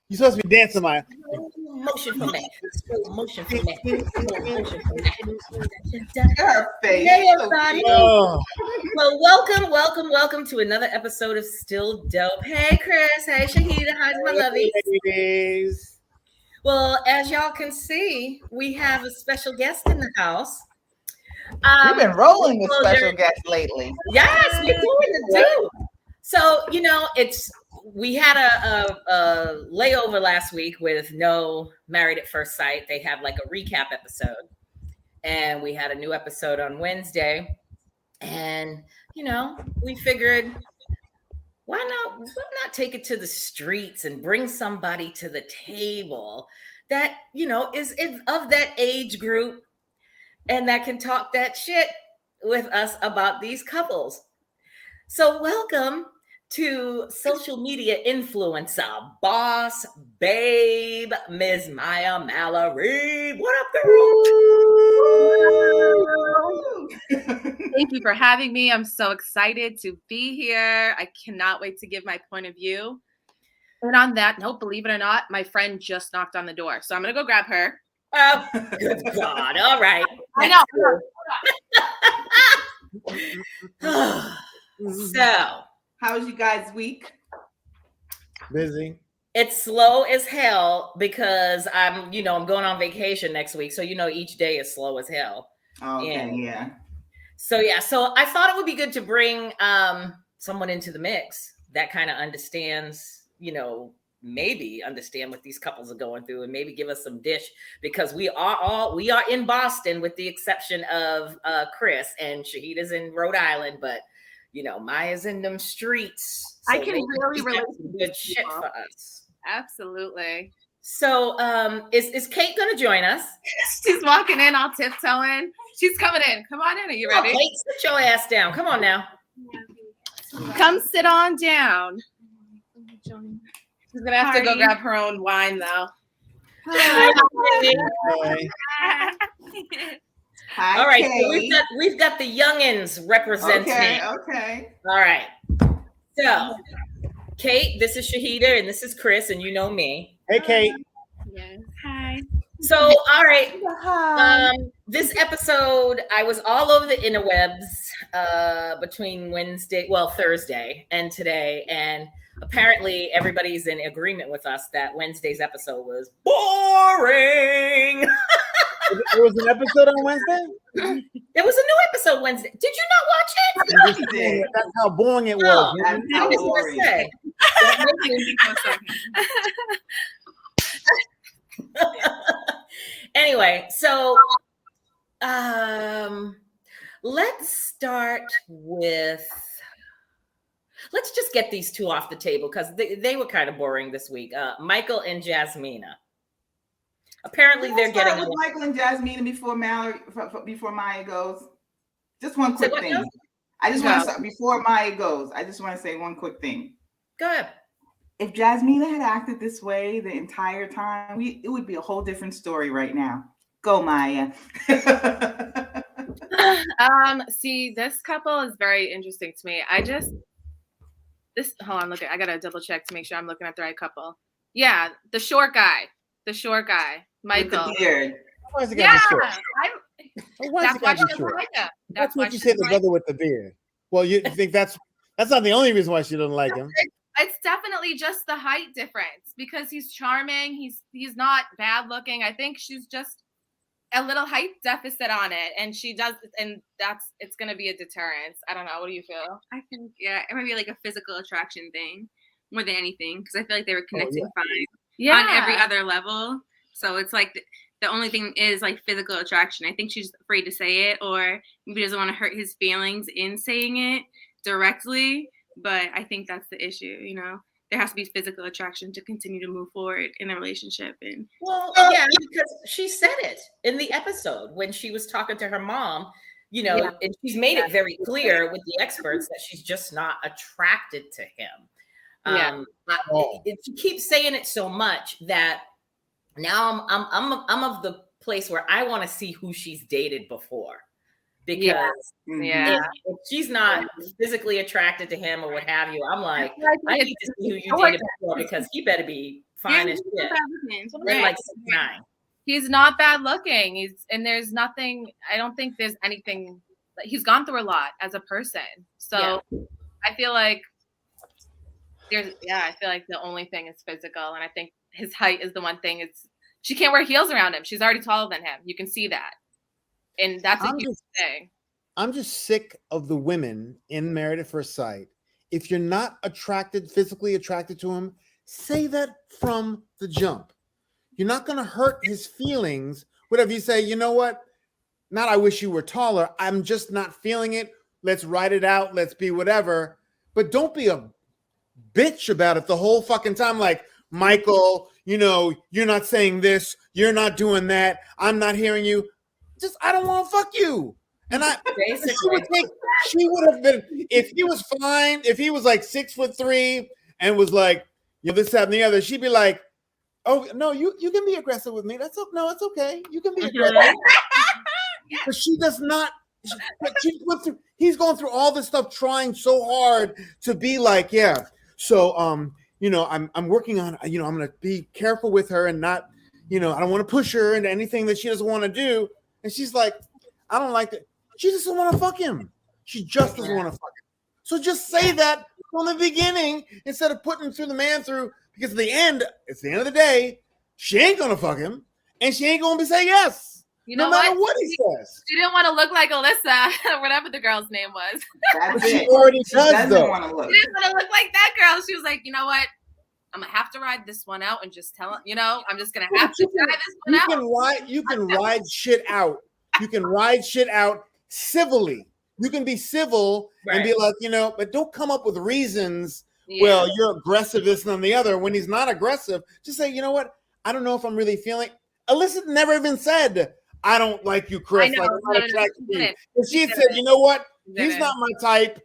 You're supposed to be dancing, Maya. Motion from that. Motion from that. Motion from that. Her face. Hey, everybody. Oh. Well, welcome to another episode of Still Dope. Hey, Chris. Hey, Shahidah. How's my lovies? Ladies. Well, as y'all can see, we have a special guest in the house. We've been rolling with special guests lately. Yes, we're doing the do. So, we had a layover last week with no Married at First Sight. They have like a recap episode. And we had a new episode on Wednesday. And, we figured, why not take it to the streets and bring somebody to the table that, is of that age group and that can talk that shit with us about these couples. So welcome to social media influencer, boss, babe, Ms. Maya Mallory. What up, girl? Thank you for having me. I'm so excited to be here. I cannot wait to give my point of view. And on that note, believe it or not, my friend just knocked on the door. So I'm going to go grab her. Oh, good God. All right. I know. So, how was you guys' week? Busy. It's slow as hell because I'm going on vacation next week. So, each day is slow as hell. Oh, okay, yeah. So I thought it would be good to bring someone into the mix that kind of understands, maybe understand what these couples are going through and maybe give us some dish, because we are in Boston with the exception of Chris, and Shahidah's in Rhode Island, but Maya's in them streets. So I can really relate to good shit for us. Absolutely. So is Kate gonna join us? She's walking in all tiptoeing. She's coming in. Come on in. Are you ready? Oh, Kate, sit your ass down. Come on now. Come sit on down. She's gonna have to go grab her own wine though. Hi. Hi, all right, Kate. so we've got the youngins representing. Okay. All right. So, Kate, this is Shahidah, and this is Chris, and you know me. Hey, Kate. Yes. Hi. So, all right. Hi. This episode, I was all over the interwebs between Thursday and today, and apparently everybody's in agreement with us that Wednesday's episode was boring. There was an episode on Wednesday? There was a new episode Wednesday. Did you not watch it? That's how boring it was. That's how boring. Anyway, so let's just get these two off the table because they were kind of boring this week. Michael and Jasmina. Apparently, they're getting with Michael and Jasmina before Maya goes. Just one quick thing. Else? I just want to before Maya goes. I just want to say one quick thing. Go ahead. If Jasmina had acted this way the entire time, it would be a whole different story right now. Go, Maya. See, this couple is very interesting to me. Hold on, I gotta double check to make sure I'm looking at the right couple. Yeah, the short guy, Michael. With the beard. Why is it Yeah, that's why she doesn't like him. That's what you said, the brother with the beard. Well, you think that's not the only reason why she doesn't like him. It's definitely just the height difference because he's charming. He's not bad looking. I think she's just a little height deficit on it, and she does, and it's going to be a deterrence. I don't know. What do you feel? I think it might be like a physical attraction thing more than anything because I feel like they were connecting fine on every other level. So it's like the only thing is like physical attraction. I think she's afraid to say it, or maybe doesn't want to hurt his feelings in saying it directly. But I think that's the issue, There has to be physical attraction to continue to move forward in a relationship. And yeah, because she said it in the episode when she was talking to her mom, and she's made it very clear with the experts that she's just not attracted to him. She keeps saying it so much that now I'm of the place where I want to see who she's dated before. because if she's not physically attracted to him or what have you, I'm like, I need to see who you dated before because he better be fine as shit. They're like 6'9". He's not bad looking. There's nothing. I don't think there's anything. He's gone through a lot as a person, so I feel like I feel like the only thing is physical, and I think his height is the one thing. She can't wear heels around him. She's already taller than him. You can see that, and that's a huge thing. I'm just sick of the women in Married at First Sight. If you're not physically attracted to him, say that from the jump. You're not going to hurt his feelings. Whatever you say, you know what? Not I wish you were taller. I'm just not feeling it. Let's write it out. Let's be whatever. But don't be a bitch about it the whole fucking time. Like, Michael, you're not saying this. You're not doing that. I'm not hearing you. I don't want to fuck you. And she would have been, if he was fine, if he was like 6'3" and was like, this, that, and the other, she'd be like, oh, no, you can be aggressive with me. It's okay. You can be aggressive. But she does not. He's going through all this stuff, trying so hard to be like, yeah. So, I'm working on, I'm going to be careful with her and not, I don't want to push her into anything that she doesn't want to do. And she's like, I don't like it. She doesn't want to fuck him. She just doesn't want to fuck him. So just say that from the beginning instead of putting the man through. Because it's the end of the day, she ain't gonna fuck him, and she ain't gonna say yes. No matter what he says. She didn't want to look like Alyssa, whatever the girl's name was. She already does, though. She didn't want to look like that girl. She was like, you know what? I'm gonna have to ride this one out and just tell him. I'm just gonna have to ride this one out. You can ride shit out. You can ride shit out civilly. You can be civil and be like, but don't come up with reasons. Yeah. Well, you're aggressive, this and the other. When he's not aggressive, just say, you know what? I don't know if I'm really feeling. Alyssa never even said, I don't like you, Chris. I'm not attracted to you. If she had said, you know what? He's not my type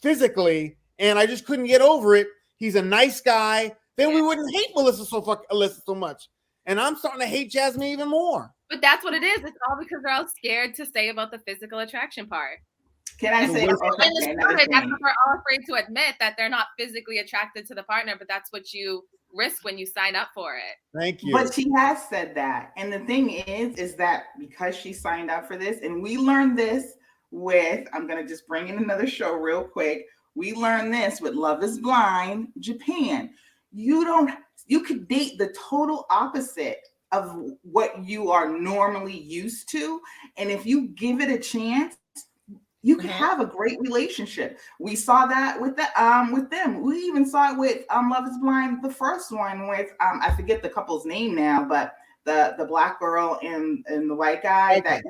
physically, and I just couldn't get over it. He's a nice guy. Then we wouldn't hate Alyssa so much. And I'm starting to hate Jasmine even more. But that's what it is. It's all because they're all scared to say about the physical attraction part. Can I say that's what we're all afraid to admit, that they're not physically attracted to the partner, but that's what you risk when you sign up for it. Thank you. But she has said that. And the thing is that because she signed up for this, and we learned this with, I'm going to just bring in another show real quick. We learned this with Love is Blind, Japan. You could date the total opposite of what you are normally used to. And if you give it a chance, you can have a great relationship. We saw that with them. We even saw it with Love is Blind, the first one with I forget the couple's name now, but the black girl and the white guy that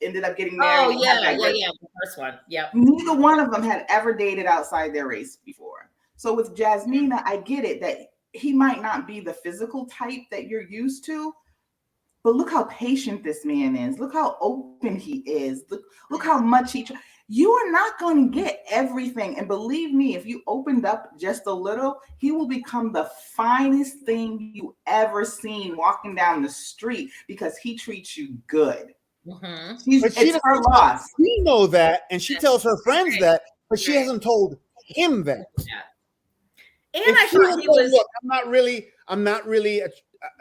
ended up getting married. Oh yeah, the first one. Yeah. Neither one of them had ever dated outside their race before. So with Jasmina, I get it that he might not be the physical type that you're used to, but look how patient this man is. Look how open he is. Look how much you are not going to get everything. And believe me, if you opened up just a little, he will become the finest thing you ever seen walking down the street because he treats you good. Mm-hmm. It's her loss. We know that, and she tells her friends that, but she hasn't told him that. Yeah. And I thought he was. Look, I'm not really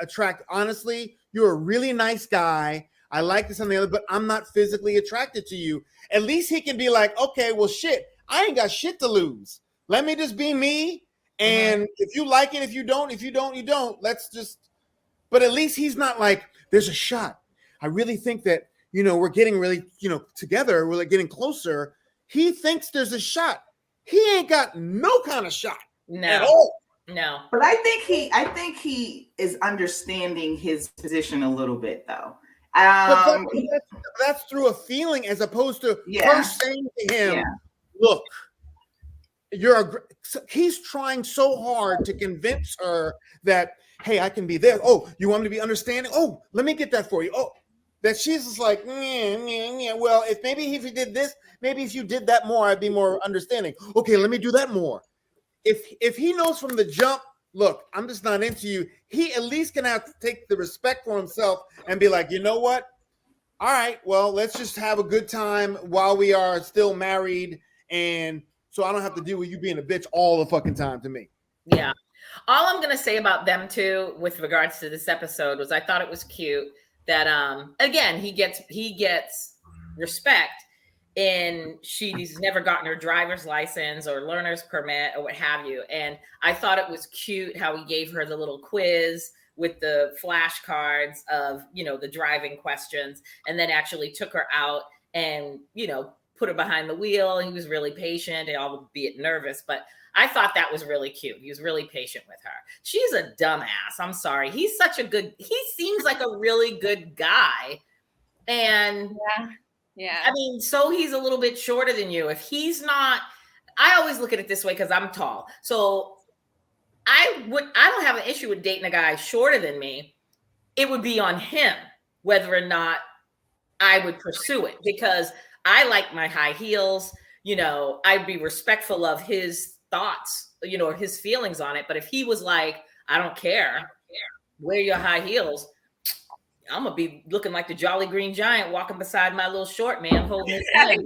attracted. Honestly, you're a really nice guy. I like this and the other, but I'm not physically attracted to you. At least he can be like, okay, well, shit, I ain't got shit to lose. Let me just be me. And if you like it, if you don't, you don't. Let's just, but at least he's not like, there's a shot. I really think that, we're getting really, together, we're like getting closer. He thinks there's a shot. He ain't got no kind of shot at all. No. But I think he is understanding his position a little bit though. But that's through a feeling as opposed to her saying to him, look, he's trying so hard to convince her that, hey, I can be there. Oh, you want me to be understanding? Oh, let me get that for you. Oh, that she's just like, well, if you did this, maybe if you did that more, I'd be more understanding. Okay, let me do that more. If he knows from the jump, look, I'm just not into you, he at least can have to take the respect for himself and be like, you know what? all right, well, let's just have a good time while we are still married, and so I don't have to deal with you being a bitch all the fucking time to me. Yeah. All I'm gonna say about them too, with regards to this episode, was I thought it was cute that again he gets respect, and she's never gotten her driver's license or learner's permit or what have you. And I thought it was cute how he gave her the little quiz with the flashcards of, you know, the driving questions, and then actually took her out and, you know, put her behind the wheel. He was really patient, albeit nervous, but I thought that was really cute. He was really patient with her. She's a dumbass. I'm sorry. He seems like a really good guy. And yeah. I mean, so he's a little bit shorter than you. If he's not, I always look at it this way because I'm tall. So I don't have an issue with dating a guy shorter than me. It would be on him whether or not I would pursue it, because I like my high heels. You know, I'd be respectful of his thoughts, you know, or his feelings on it. But if he was like, I don't care, wear your high heels, I'm gonna be looking like the Jolly Green Giant walking beside my little short man holding his hand.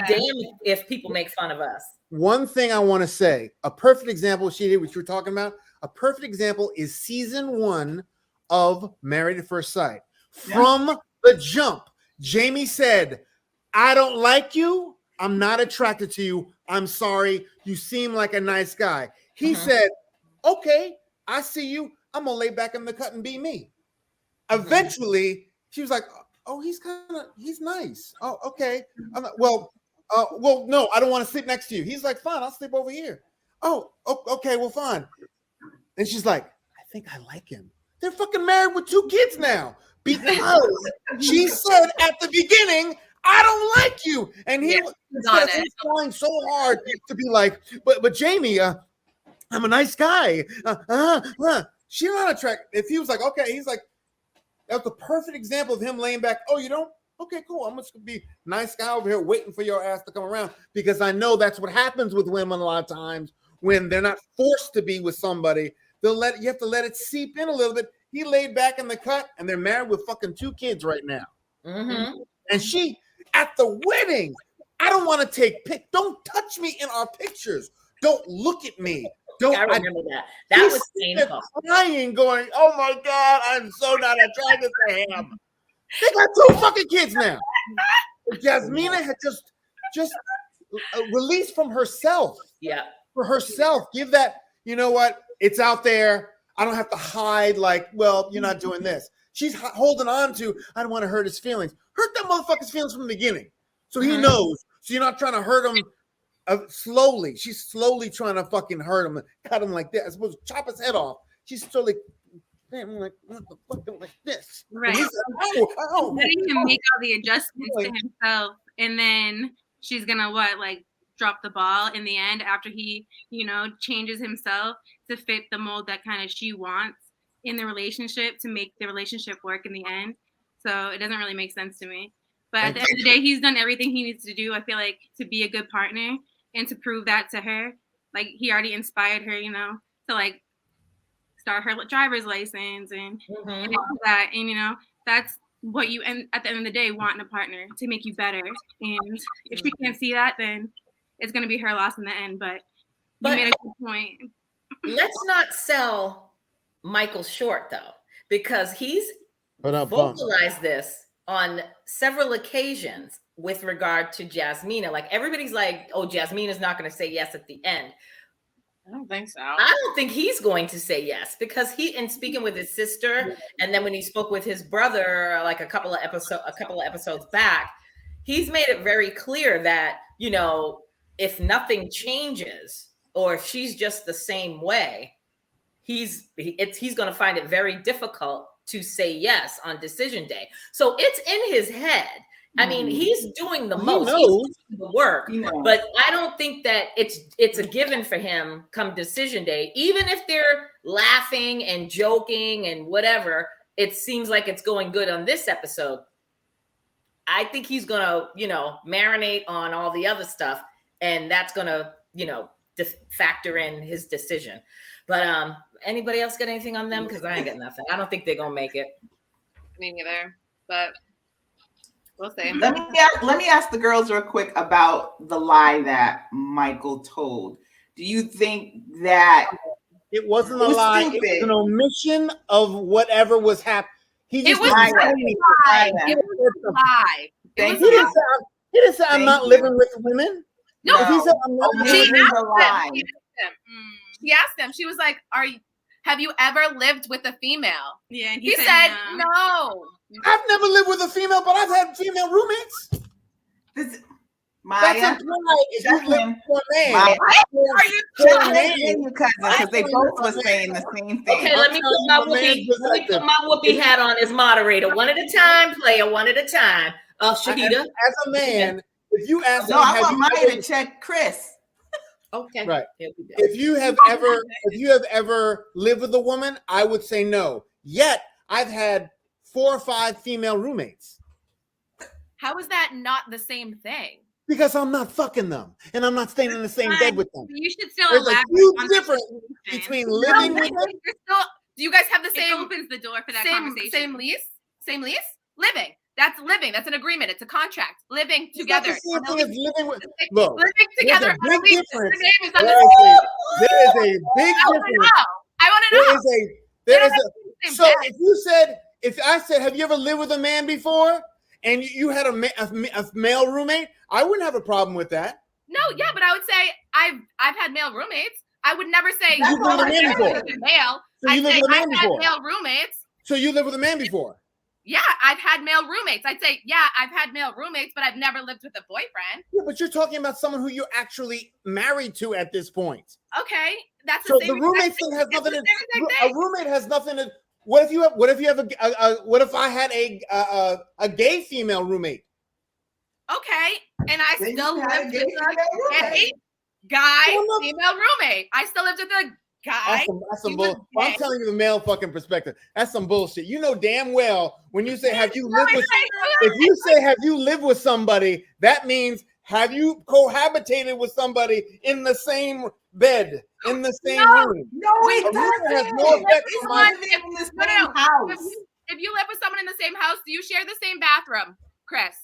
Damn if people make fun of us. One thing I want to say, a perfect example, she did what you were talking about. A perfect example is season 1 of Married at First Sight. From the jump, Jamie said, I don't like you. I'm not attracted to you. I'm sorry. You seem like a nice guy. He said, okay, I see you. I'm going to lay back in the cut and be me. Eventually, she was like, oh, he's nice. Oh, okay. I'm like, well, no, I don't want to sleep next to you. He's like, fine, I'll sleep over here. Oh, okay, well, fine. And she's like, I think I like him. They're fucking married with 2 kids now because she said at the beginning, I don't like you. And he was trying so hard to be like, but Jamie, I'm a nice guy. She's not attracted. If he was like, okay, he's like, that's the perfect example of him laying back. Oh, you don't? Okay, cool. I'm just gonna be nice guy over here waiting for your ass to come around, because I know that's what happens with women a lot of times when they're not forced to be with somebody. You have to let it seep in a little bit. He laid back in the cut, and they're married with fucking 2 kids right now. And she at the wedding, I don't want to take pic. Don't touch me in our pictures. Don't look at me. I remember that. That was painful. Crying, going, oh my God, I'm so not attracted to him. They got 2 fucking kids now. Jasmina had just released from herself. Yeah. For herself. Give that, you know what? It's out there. I don't have to hide like, well, you're not doing this. She's holding on to, I don't want to hurt his feelings. Hurt that motherfucker's feelings from the beginning. So he knows. So you're not trying to hurt him slowly. She's slowly trying to fucking hurt him and cut him like that. I suppose chop his head off. She's slowly, I'm like, what the fuck, like this. Right. Like, letting him make all the adjustments to himself, and then she's gonna drop the ball in the end after he, changes himself to fit the mold that kind of she wants in the relationship to make the relationship work in the end. So it doesn't really make sense to me. But at the end of the day, he's done everything he needs to do, I feel like, to be a good partner and to prove that to her. Like, he already inspired her, to start her driver's license and all that. And, that's what you, and at the end of the day, want in a partner, to make you better. And if she can't see that, then it's going to be her loss in the end. But you made a good point. Let's not sell Michael short, though, because he's vocalized this on several occasions with regard to Jasmina. Like, everybody's like, oh, Jasmina's not going to say yes at the end. I don't think so. I don't think he's going to say yes, because in speaking with his sister, and then when he spoke with his brother, like a couple of episodes back, he's made it very clear that, if nothing changes, or if she's just the same way, he's going to find it very difficult to say yes on decision day. So it's in his head. I mean, he's doing the most. He's doing the work, but I don't think that it's a given for him come decision day. Even if they're laughing and joking and whatever, it seems like it's going good on this episode. I think he's gonna, marinate on all the other stuff, and that's gonna, factor in his decision. But anybody else got anything on them? Because I ain't got nothing. I don't think they're gonna make it. Me neither. but we'll see. Let me ask the girls real quick about the lie that Michael told. Do you think that it wasn't a lie? Stupid. It was an omission of whatever was happening. He just it was a lie. It was a lie. He didn't say I'm not living with women. No, he said I'm not living with a lie. She asked him. She was like, have you ever lived with a female? Yeah, and he said no. I've never lived with a female, but I've had female roommates. Maya, that's a lie. If you live with a man, are you kidding your cousin? Because they both were saying the same thing. Okay, let me put my whoopee hat on as moderator. One at a time, player. One at a time. Shahidah, as a man, if you ask, I want Maya to check Chris. Okay, right. If you have ever lived with a woman, I would say no. Yet I've had 4 or 5 female roommates. How is that not the same thing? Because I'm not fucking them, and I'm not staying in the same bed with them. You should still There's elaborate a huge on difference between living with them. Do you guys have the same? It opens the door for that conversation. Same lease. Living. That's living. That's an agreement. It's a contract. Living together. Living with. Look, living together. There's a big difference. There is a big difference. I want to know. There is a. So if I said, have you ever lived with a man before, and you had a male roommate, I wouldn't have a problem with that. No, yeah, but I would say I've had male roommates. I would never say you lived with a man before. Male. So you lived with a man before. I've had male roommates. So you lived with a man before. Yeah, I've had male roommates. I'd say, yeah, I've had male roommates, but I've never lived with a boyfriend. Yeah, but you're talking about someone who you're actually married to at this point. Okay, that's so the roommate thing has nothing to. A roommate has nothing to. What if I had a gay female roommate? Okay, and I still lived with a gay guy female roommate. I still lived with a guy. That's some bull. I'm telling you the male fucking perspective. That's some bullshit. You know damn well when you say have you lived with if you say have you lived with somebody, that means have you cohabitated with somebody in the same bed, in the same room. No, it doesn't. Has no effect on in the same house. If you live with someone in the same house, do you share the same bathroom, Chris?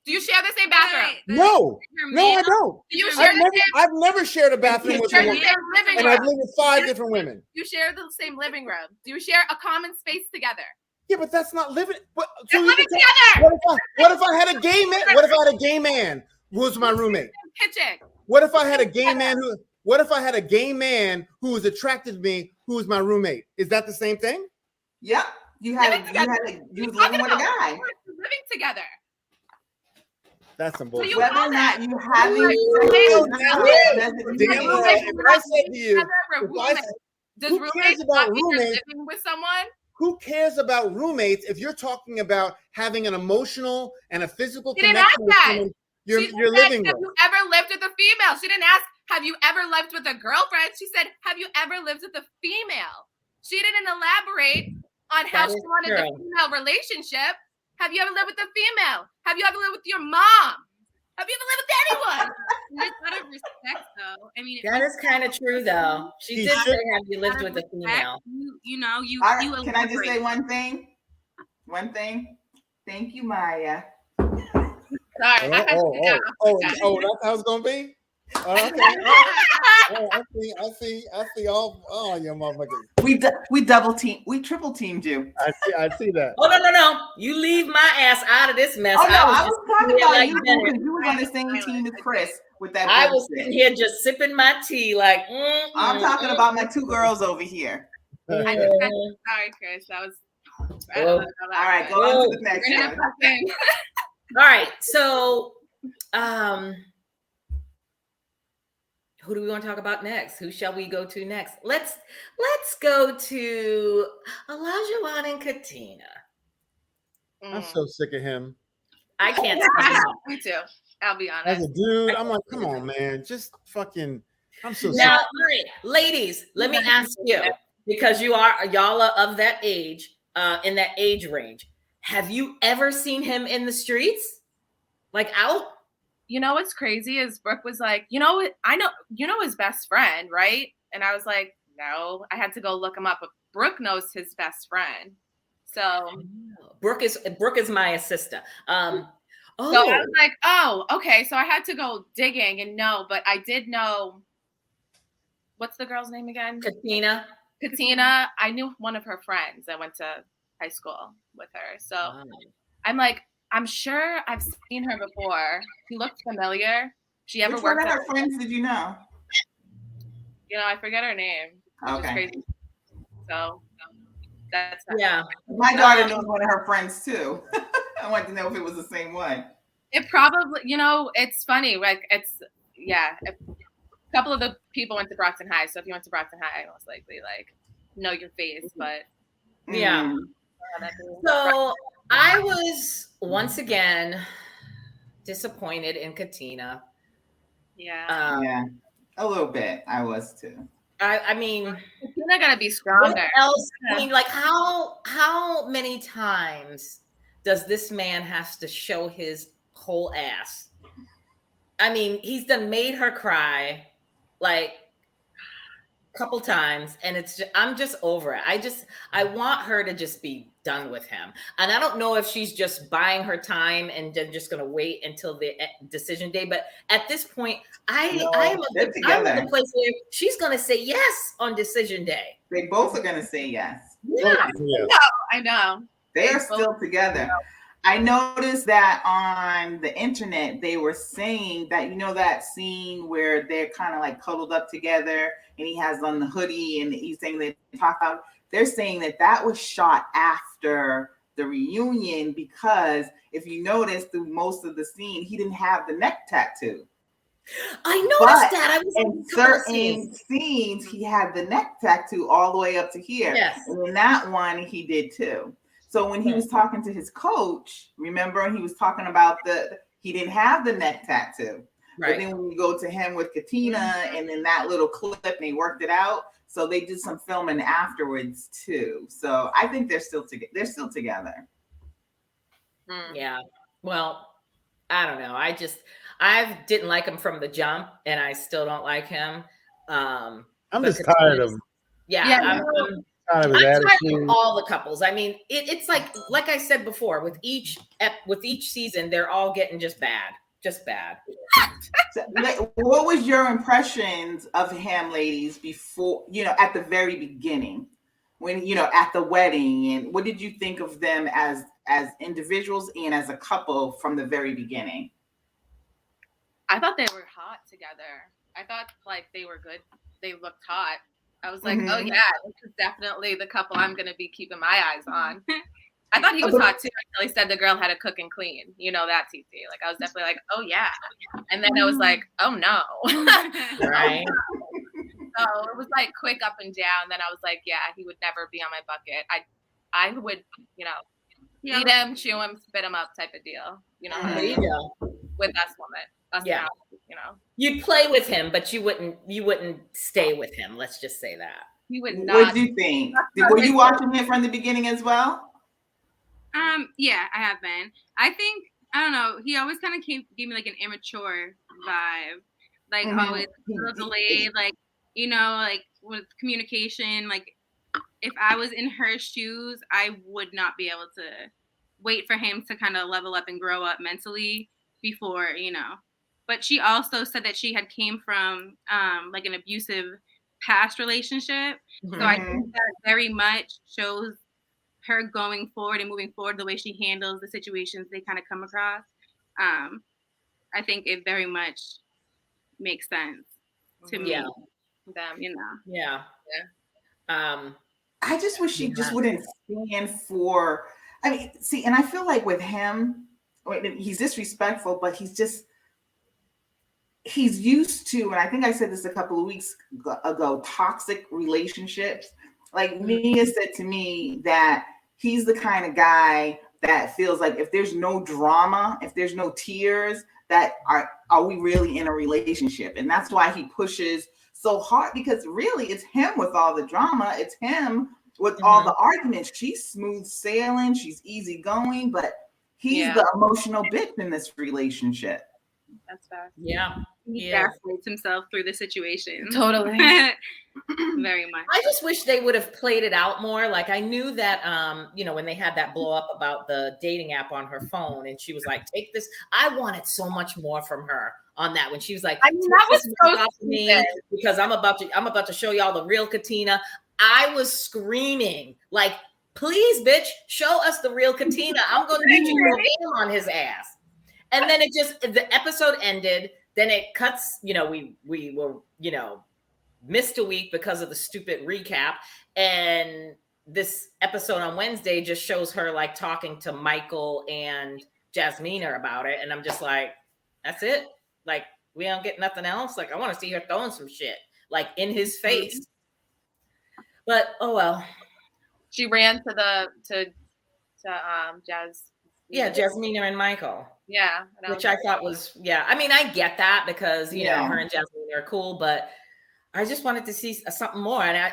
Do you share the same bathroom? No, I don't. Do you share I've never shared a bathroom with a woman, and I've lived with 5 different women. You share the same living room. Do you share a common space together? Yeah, but that's not living. So living together. What if I had a gay man? What if I had a gay man who was my roommate? Kitchen. What if I had a gay man who? What if I had a gay man who was attracted to me, who was my roommate? Is that the same thing? Yep. You was living with a guy. Living together. That's some bullshit. Whether or not you having does roommates not mean you're living with someone? Who cares about roommates if you're talking about having an emotional and a physical connection with someone you're living with? Have you ever lived with a female? She didn't ask, have you ever lived with a girlfriend? She said, have you ever lived with a female? She didn't elaborate on how she wanted the female relationship. Have you ever lived with a female? Have you ever lived with your mom? Have you ever lived with anyone? It's out of respect, though. I mean, that is kind of true, though. She did say, "Have you lived with a female?" Can I just say one thing? One thing. Thank you, Maya. Sorry. That's how it's gonna be. Okay. I see. All your motherfuckers. We double team. We triple teamed you. I see that. Oh no! You leave my ass out of this mess. Oh no! I was talking about you because you were on the same team as Chris with that. I was sitting here just sipping my tea, like. I'm talking about my 2 girls over here. Sorry, Chris. That was. All right, go on to the next one. All right, so who do we want to talk about next? Who shall we go to next? Let's go to Olajuwon and Katina. I'm so sick of him. I can't. Me too. I'll be honest. As a dude, I'm like, come on, man, just fucking. I'm so now, sick. all right, ladies. Let me ask you, because y'all are of that age, in that age range. Have you ever seen him in the streets, like out? You know what's crazy is Brooke was like, I know his best friend, right? And I was like, no, I had to go look him up. But Brooke knows his best friend. So Brooke is my assistant. So I was like, oh, okay. So I had to go digging and know, but I did know. What's the girl's name again? Katina. I knew one of her friends. I went to high school with her. So I'm like, I'm sure I've seen her before. She looked familiar. She ever Which worked one of at her friends did you know? You know, I forget her name. Okay. Crazy. So that's My daughter knows one of her friends too. I wanted to know if it was the same one. It probably, it's funny. Like a couple of the people went to Brockton High. So if you went to Brockton High, most likely know your face. But yeah. So I was once again disappointed in Katina. Yeah. A little bit. I was too. I mean, Katina gotta be stronger. What else? I mean, like how many times does this man have to show his whole ass? I mean, he's done made her cry like a couple times, and I'm just over it. I want her to just be done with him. And I don't know if she's just buying her time and then just going to wait until the decision day. But at this point, I'm at the place where she's going to say yes on decision day. They both are going to say yes. Yeah. I know. They are still together. I noticed that on the internet, they were saying that, that scene where they're kind of like cuddled up together and he has on the hoodie and he's saying they talk about, they're saying that was shot after the reunion because if you notice through most of the scene, he didn't have the neck tattoo. I noticed that. I was in certain scenes, he had the neck tattoo all the way up to here. Yes. And in that one, he did too. So when he was talking to his coach, remember, he was talking about he didn't have the neck tattoo. Right. But then when you go to him with Katina and then that little clip, they worked it out. So they did some filming afterwards too. So I think they're still together. Yeah. Well, I don't know. I didn't like him from the jump, and I still don't like him. I'm just tired of him. Yeah. I'm tired of all the couples. I mean, it's like I said before, with each season, they're all getting just bad. So, what was your impressions of him, ladies, before, at the very beginning, when, at the wedding, and what did you think of them as individuals and as a couple from the very beginning? I thought they were hot together. I thought they were good. They looked hot. I was like, oh yeah, this is definitely the couple I'm going to be keeping my eyes on. I thought he was hot too until he said the girl had to cook and clean. You know that, TT. I was definitely like, oh yeah. And then I was like, oh no. Right. So it was quick up and down. Then I was like, yeah, he would never be on my bucket. I would, eat him, chew him, spit him up type of deal. There you go. With us woman. Yeah. You'd play with him, but you wouldn't stay with him. Let's just say that. You would not. What do you think? Were you watching it from the beginning as well? Yeah, I have been. I think, I don't know, he always kind of gave me an immature vibe. Always a little delayed, with communication. If I was in her shoes, I would not be able to wait for him to kind of level up and grow up mentally before, But she also said that she had came from an abusive past relationship. So I think that very much shows her going forward and moving forward, the way she handles the situations they kind of come across. I think it very much makes sense to me. Them, Yeah. I just wish she just wouldn't stand for. I mean, see, and I feel like with him, he's disrespectful, but he's used to, and I think I said this a couple of weeks ago, toxic relationships. Mia said to me that he's the kind of guy that feels like if there's no drama, if there's no tears, that are we really in a relationship? And that's why he pushes so hard, because really it's him with all the drama. It's him with all the arguments. She's smooth sailing. She's easygoing, but he's the emotional bitch in this relationship. That's fast. Yeah. He gaslights himself through the situation. Totally. Very much. I just wish they would have played it out more. Like I knew that, when they had that blow up about the dating app on her phone, and she was like, "Take this." I wanted so much more from her on that when she was like, I mean, that was so off me because I'm about to show y'all the real Katina. I was screaming like, "Please, bitch, show us the real Katina. I'm going to need you to aim on his ass." And then the episode ended. Then it cuts. We were missed a week because of the stupid recap, and this episode on Wednesday just shows her like talking to Michael and Jasmina about it, and I'm just like, that's it. Like we don't get nothing else. Like I want to see her throwing some shit like in his face. But oh well. She ran to Jazz. Yeah, Jasmina and Michael. Yeah, which I thought was I mean, I get that because you know her and Jasmina are cool, but I just wanted to see something more. And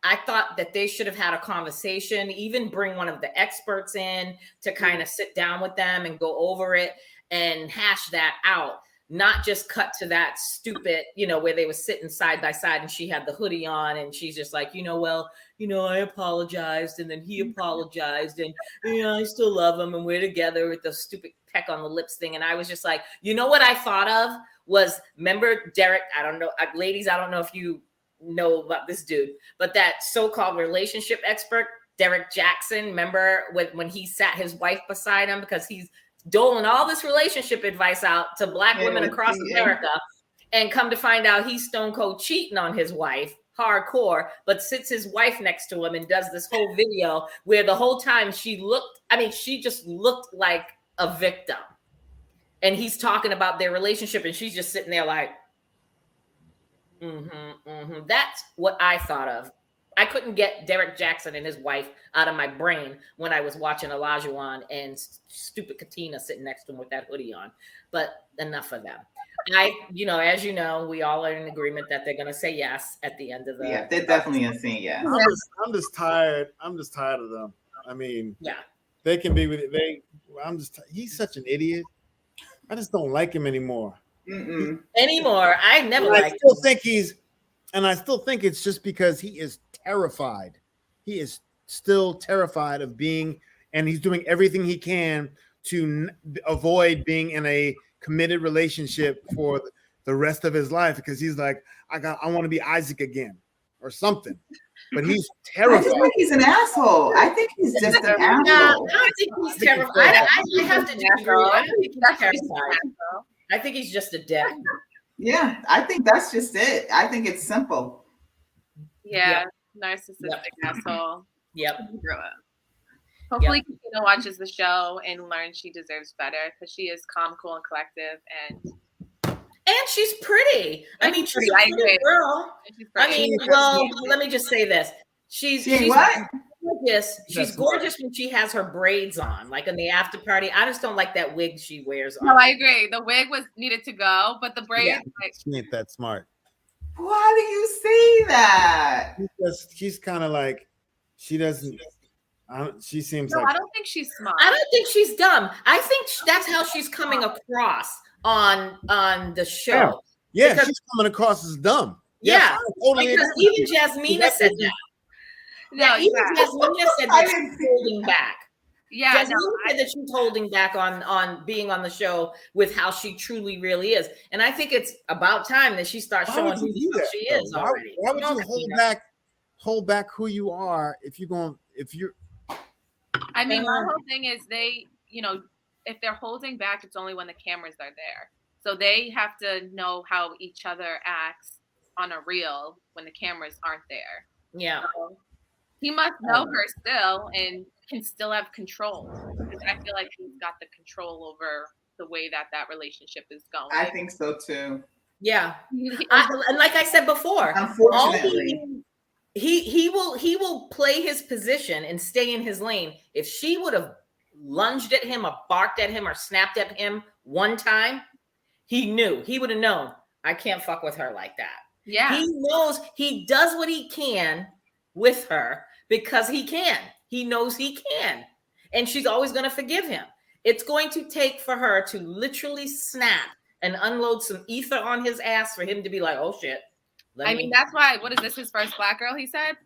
I thought that they should have had a conversation, even bring one of the experts in to kind of sit down with them and go over it and hash that out. Not just cut to that stupid, where they were sitting side by side and she had the hoodie on and she's just like, I apologized and then he apologized and, I still love him and we're together with the stupid peck on the lips thing. And I was just like, what I thought of was, remember Derek, I don't know, ladies, I don't know if you know about this dude, but that so-called relationship expert, Derek Jackson, remember when he sat his wife beside him because he's doling all this relationship advice out to Black women across America, and come to find out he's stone cold cheating on his wife, hardcore, but sits his wife next to him and does this whole video where the whole time she just looked like a victim. And he's talking about their relationship and she's just sitting there like, That's what I thought of. I couldn't get Derek Jackson and his wife out of my brain when I was watching Olajuwon and stupid Katina sitting next to him with that hoodie on. But enough of them. As you know, we all are in agreement that they're going to say yes at the end of the. Yeah, they're definitely going to say yes. I'm just tired. I'm just tired of them. I mean, they can be with it. He's such an idiot. I just don't like him anymore. Anymore. I never liked him. I still think it's just because he is terrified. He is still terrified of being, and he's doing everything he can to avoid being in a committed relationship for the rest of his life because he's like, I want to be Isaac again or something. But he's terrified. I just think he's an asshole. I think he's just an asshole. No, I don't think he's terrified. I have to disagree. I don't think he's terrified. I think he's just a dick. Yeah, I think that's just it. I think it's simple. Yeah, narcissistic asshole. Yep. Grow up. Hopefully, Katina watches the show and learns she deserves better because she is calm, cool, and collective, and she's pretty. I mean, she's a pretty girl. I mean, well, let me just say this: she's what? Gorgeous. She's gorgeous when she has her braids on, like in the after party. I just don't like that wig she wears on. No, I agree. The wig needed to go, but the braids. She ain't that smart. Why do you say that? She's kind of like she doesn't. She seems no, like. I don't think she's smart. I don't think she's dumb. I think that's how she's coming across on the show. Yeah, she's coming across as dumb. Yeah, because even Jasmina said that. No, even Jasmina said that she's holding back. Yeah, Jasmina said that she's holding back on being on the show with how she truly really is, and I think it's about time that she starts showing who she is already. Why would you hold back who you are if you're? I mean, my whole thing is if they're holding back, it's only when the cameras are there. So they have to know how each other acts on a reel when the cameras aren't there. Yeah. So he must know her still and can still have control. Because I feel like he's got the control over the way that relationship is going. I think so too. Yeah. And like I said before, unfortunately. He will play his position and stay in his lane. If she would have lunged at him or barked at him or snapped at him one time, he would have known I can't fuck with her like that. Yeah. He knows he does what he can with her because he can. He knows he can. And she's always going to forgive him. It's going to take for her to literally snap and unload some ether on his ass for him to be like, oh shit. I mean, that's why, what is this, his first black girl, he said?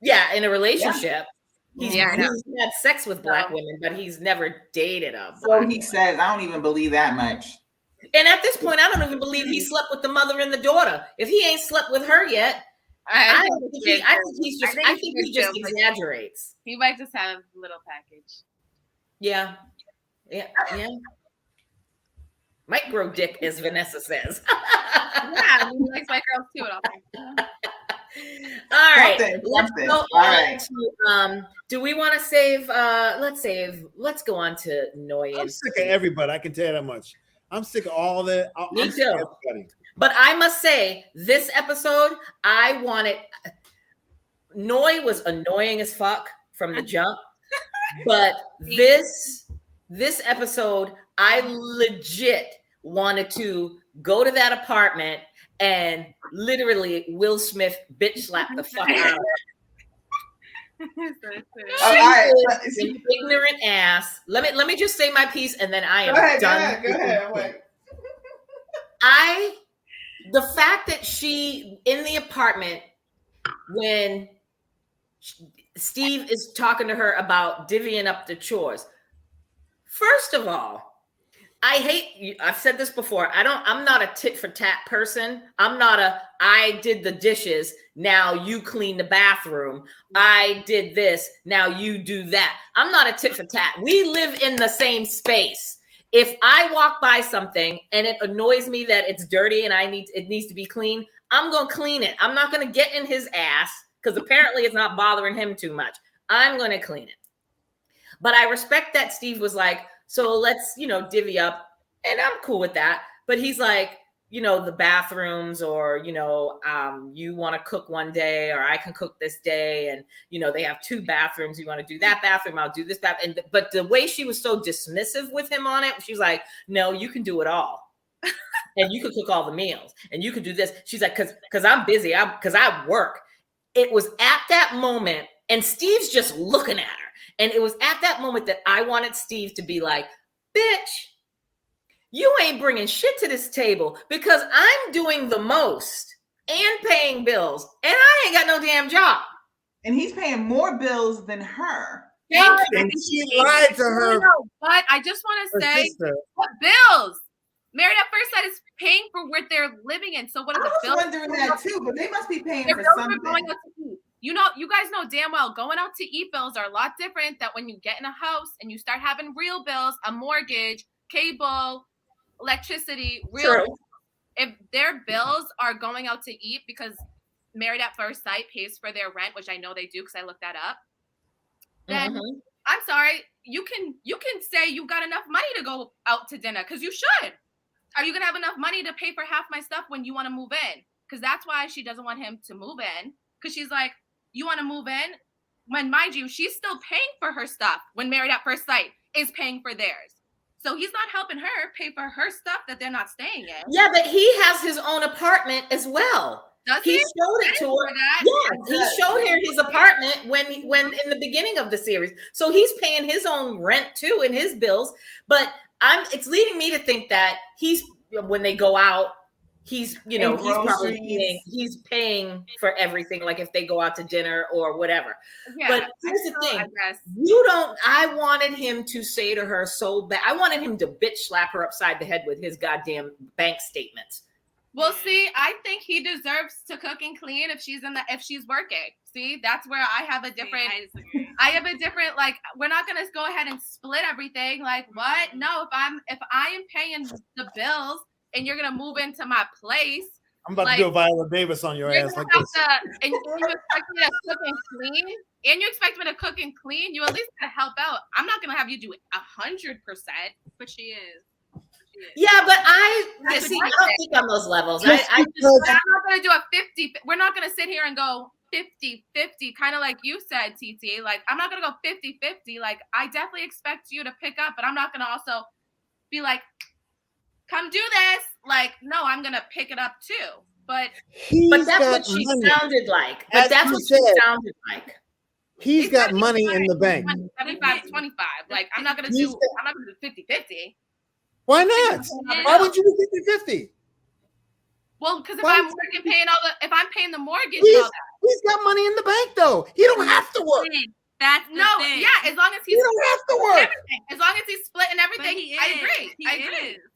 Yeah, in a relationship. Yeah. He's had sex with black women, but he's never dated a black So he says, I don't even believe that much. And at this point, I don't even believe he slept with the mother and the daughter. If he ain't slept with her yet, I think he just exaggerates. He might just have a little package. Yeah. Micro dick, as Vanessa says. Yeah, he likes my girls too. All right. Let's go on to, do we want to save? Let's go on to Noy. I'm sick of everybody. I can tell you that much. I'm sick of all that. Me too. But I must say, this episode, Noy was annoying as fuck from the jump. But this episode, I legit wanted to go to that apartment and literally Will Smith bitch slap the fuck out of her. She is an ignorant ass. Let me just say my piece and then I am done. Go ahead. The fact that she in the apartment when Steve is talking to her about divvying up the chores. First of all, I've said this before. I'm not a tit for tat person. I'm not I did the dishes, now you clean the bathroom. I did this, now you do that. I'm not a tit for tat. We live in the same space. If I walk by something and it annoys me that it's dirty and it needs to be clean, I'm going to clean it. I'm not going to get in his ass because apparently it's not bothering him too much. I'm going to clean it. But I respect that Steve was like, so let's, divvy up. And I'm cool with that. But he's like, the bathrooms or, you want to cook one day or I can cook this day. And, they have 2 bathrooms. You want to do that bathroom? I'll do this bathroom. But the way she was so dismissive with him on it, she's like, no, you can do it all. And you can cook all the meals and you can do this. She's like, because I'm busy. Because I work. It was at that moment. And Steve's just looking at her. And it was at that moment that I wanted Steve to be like, bitch, you ain't bringing shit to this table because I'm doing the most and paying bills and I ain't got no damn job. And he's paying more bills than her. Thank you. And she lied to her. But I just want to say, sister. What bills? Married at First Sight is paying for what they're living in. So what are the bills? I was wondering that too, but they must be paying for something. Going out to eat. You guys know damn well going out to eat bills are a lot different than when you get in a house and you start having real bills, a mortgage, cable, electricity, real. True. If their bills are going out to eat because Married at First Sight pays for their rent, which I know they do because I looked that up, then I'm sorry, you can say you got enough money to go out to dinner because you should. Are you gonna have enough money to pay for half my stuff when you want to move in? Because that's why she doesn't want him to move in. Because she's like, you want to move in? When, mind you, she's still paying for her stuff when Married at First Sight is paying for theirs. So he's not helping her pay for her stuff that they're not staying in. Yeah, but he has his own apartment as well. Does he showed it to her. Yeah, he showed her his apartment when in the beginning of the series. So he's paying his own rent too and his bills. But it's leading me to think that when they go out, he's paying for everything, like if they go out to dinner or whatever. Yeah, but here's the thing. I wanted him to say to her so bad. I wanted him to bitch slap her upside the head with his goddamn bank statements. Well, see, I think he deserves to cook and clean if she's working. See, that's where I have a different, like, we're not going to go ahead and split everything. Like, what? No, if I am paying the bills and you're going to move into my place. I'm about to do a Viola Davis on your ass like this. And you expect me to cook and clean? And you expect me to cook and clean? You at least got to help out. I'm not going to have you do 100%, but she is. Yeah, but I don't think on those levels. I'm not going to do a 50. We're not going to sit here and go 50-50, kind of like you said, TT. Like, I'm not going to go 50-50. Like, I definitely expect you to pick up, but I'm not going to also be like, come do this. Like, no, I'm going to pick it up too. But that's what she sounded like. But that's what she sounded like. He's got money in the bank. 75-25. Like, I'm not going to do 50-50. Why not? Why would you be 50-50? Well, because if Why I'm would working, if I'm paying the mortgage and all that. He's got money in the bank though. He don't have to work. That's the thing. Yeah, as long as He don't have to work. everything. As long as he's splitting everything, I agree.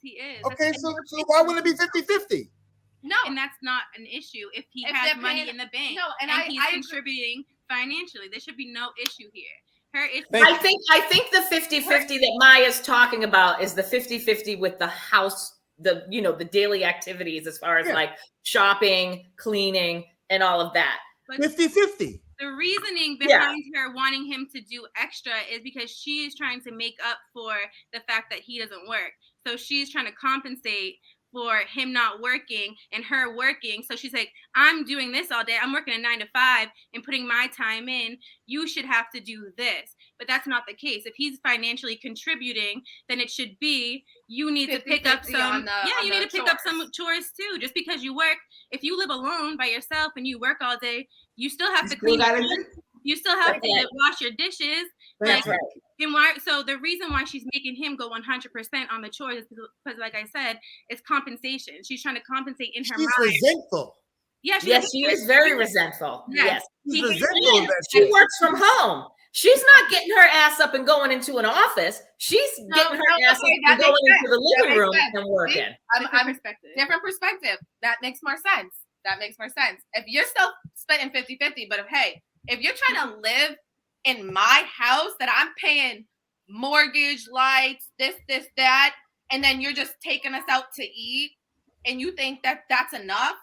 He is. Okay, so why wouldn't it be 50-50? No, and that's not an issue if he If has they're money paying- in the bank. No, and he's contributing financially. There should be no issue here. Her issue. I think the 50-50 that Maya's talking about is the 50-50 with the house, the daily activities as far as like shopping, cleaning, and all of that. 50-50. The reasoning behind her wanting him to do extra is because she is trying to make up for the fact that he doesn't work. So she's trying to compensate for him not working and her working. So she's like, I'm doing this all day. I'm working a 9 to 5 and putting my time in. You should have to do this. But that's not the case. If he's financially contributing, then it should be you need to pick up some. You need to pick up some chores too. Just because you work, if you live alone by yourself and you work all day, you still have to clean. You still have to wash your dishes. That's right. And why? So the reason why she's making him go 100% on the chores is because, like I said, it's compensation. She's trying to compensate in her mind. She's resentful. Yeah, she is very resentful. Yes, she's resentful of that she shit. works from home. She's not getting her ass up and going into an office. She's getting her ass up and going into the living room and working. Different perspective. That makes more sense. If you're still splitting 50-50, but if you're trying to live in my house that I'm paying mortgage, lights, this, that, and then you're just taking us out to eat and you think that that's enough,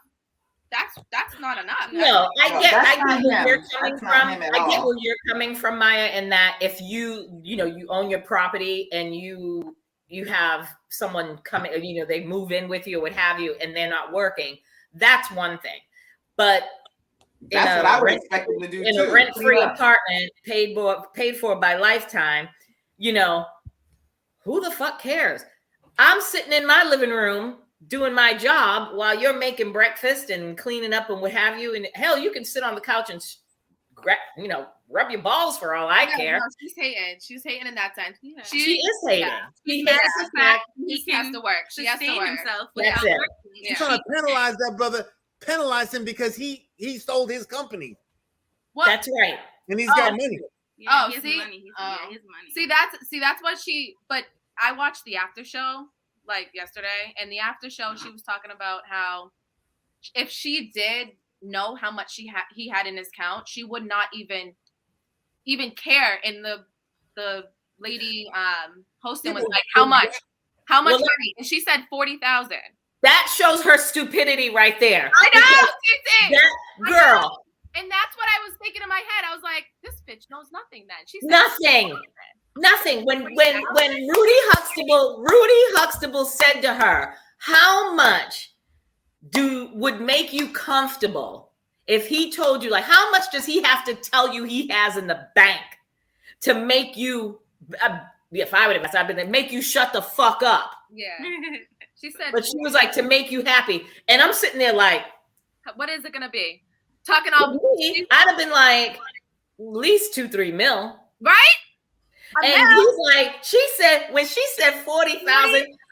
that's not enough. No, I get where you're coming from. I get where you're coming from, Maya, in that if you own your property and you have someone coming, they move in with you or what have you, and they're not working, that's one thing. But that's what I would expect them to do in a rent-free apartment paid for by Lifetime, who the fuck cares? I'm sitting in my living room doing my job while you're making breakfast and cleaning up and what have you. And hell, you can sit on the couch and rub your balls for all I care. No, she's hating. She's hating in that sense. Yeah. She is hating. She has to work. She has to work. Himself. That's it. She's trying to penalize that brother. Penalize him because he sold his company. What? That's right. And he's got money. Yeah, he has money. He has money. See, that's what but I watched the after show like yesterday, and the after show she was talking about how if she did know how much he had in his account, she would not even care. And the lady hosting was like, how much money? And she said 40,000. That shows her stupidity right there. I know. That girl. And that's what I was thinking in my head. I was like, this bitch knows nothing then. She said nothing. When Rudy Huxtable said to her, how much would make you comfortable if he told you, like, how much does he have to tell you he has in the bank to make you, if I would have, I'd been make you shut the fuck up. Yeah. She said, but she was like, to make you happy. And I'm sitting there like, what is it going to be? Talking all me, I'd have been like, at least 2-3 mil. Right? And he's like, when she said 40,000,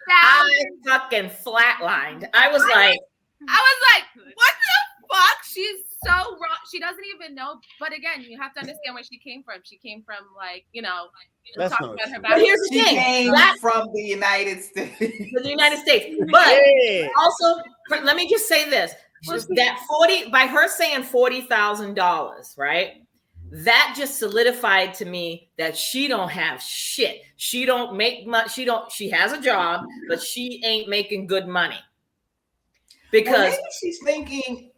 I fucking flatlined. I was like, what the fuck? She's so wrong. She doesn't even know. But again, you have to understand where she came from. She came from talking about her background. But here's the thing. She came from the United States. The United States. But also, let me just say this. That 40, by her saying $40,000, right? That just solidified to me that she don't have shit. She don't make much. She has a job, but she ain't making good money. Because maybe she's thinking,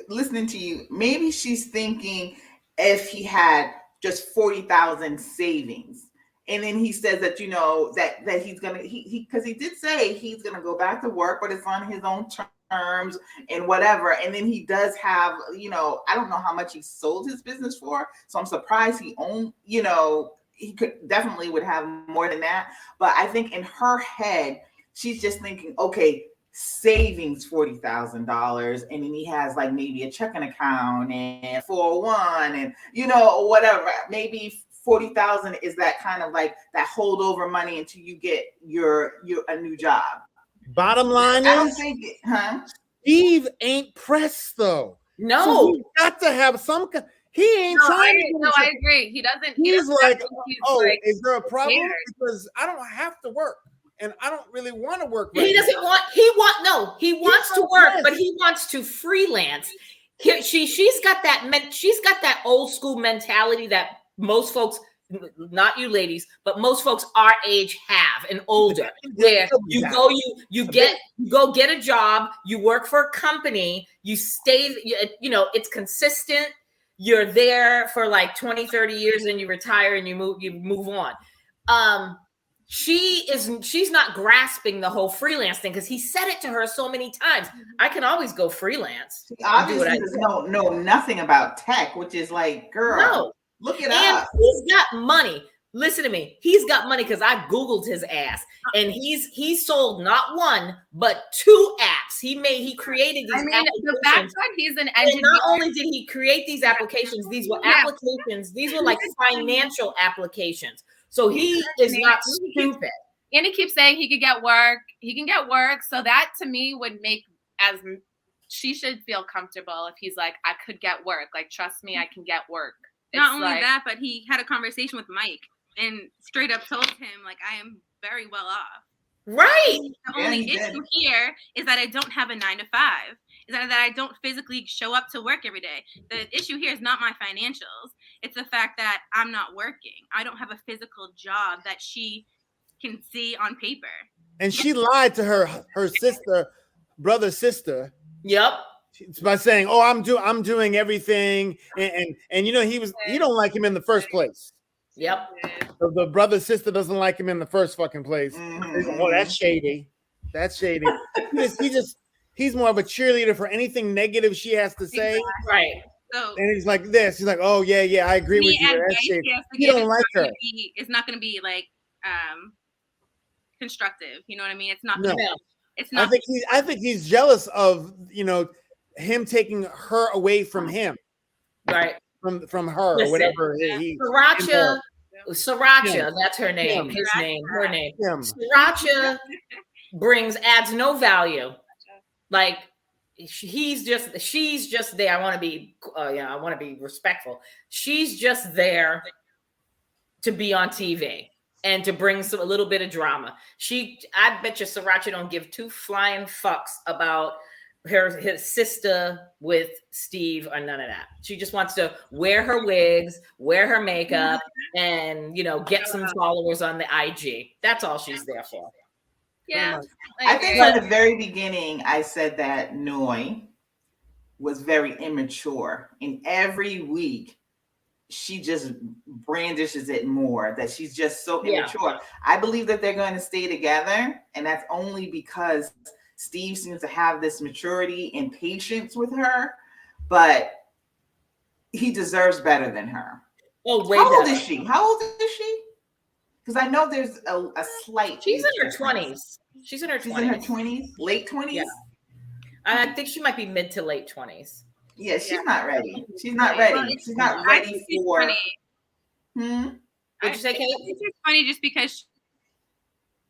listening to you, maybe she's thinking if he had just 40,000 savings. And then he says that, that he's going to, because he did say he's going to go back to work, but it's on his own terms and whatever. And then he does have, I don't know how much he sold his business for. So I'm surprised he owned, he could definitely would have more than that. But I think in her head, she's just thinking, okay, savings $40,000, and then he has like maybe a checking account and 401 and whatever, maybe $40,000 is that kind of like that holdover money until you get your a new job. Bottom line I don't is, think huh? Steve ain't pressed though. No, So he's got to have some. He ain't trying to. No, I agree. He doesn't. He's like, oh, like, is there a problem? scared. Because I don't have to work, and I don't really want to work. he doesn't want. He wants to work, but he wants to freelance. She's got that old school mentality that most folks, not you ladies, but most folks our age have and older, where you go get a job, you work for a company, you stay, it's consistent. You're there for like 20, 30 years, and you retire and you move on. She's not grasping the whole freelance thing because he said it to her so many times. I can always go freelance. She obviously does know nothing about tech, which is like, girl, no. Look it and up. He's got money. Listen to me. He's got money because I Googled his ass, and he sold not one but 2 apps. He created these applications. The fact that he's an engineer. And not only did he create these applications, these were applications. These were like financial applications. So he is not stupid. And he keeps saying he could get work. He can get work. So that to me would make she should feel comfortable if he's like, I could get work. Like, trust me, I can get work. Not only that, but he had a conversation with Mike and straight up told him, like, I am very well off. Right. The only issue here is that I don't have a 9 to 5. Is that I don't physically show up to work every day. The issue here is not my financials. It's the fact that I'm not working. I don't have a physical job that she can see on paper. And she lied to her sister, sister. Yep. By saying, "Oh, I'm doing everything," and he don't like him in the first place. Yep. The brother sister doesn't like him in the first fucking place. Mm-hmm. Oh, that's shady. That's shady. He's more of a cheerleader for anything negative she has to say. Right. So, and he's like this. He's like, "Oh yeah, I agree with you." That's shady. He don't like her. It's not going to be like constructive. You know what I mean? It's not. No. It's not. I think he's jealous of him taking her away from him, right? From her. Listen, or whatever. Sriracha, that's her name. His name, her name. Sriracha adds no value. Like she's just there. I want to be respectful. She's just there to be on TV and to bring a little bit of drama. I bet you Sriracha don't give 2 flying fucks about his sister with Steve or none of that. She just wants to wear her wigs, wear her makeup, and get some followers on the IG. That's all she's there for. Yeah. I think from the very beginning, I said that Noi was very immature. And every week, she just brandishes it more, that she's just so immature. I believe that they're going to stay together. And that's only because Steve seems to have this maturity and patience with her. But he deserves better than her. Oh, How old is she? Because I know there's a slight. She's in her 20s. She's in her 20s, late 20s. Yeah. I think she might be mid to late 20s. Yeah, she's not ready. She's not ready. Well, she's not ready for. What'd you say, Kate? I think it's funny just because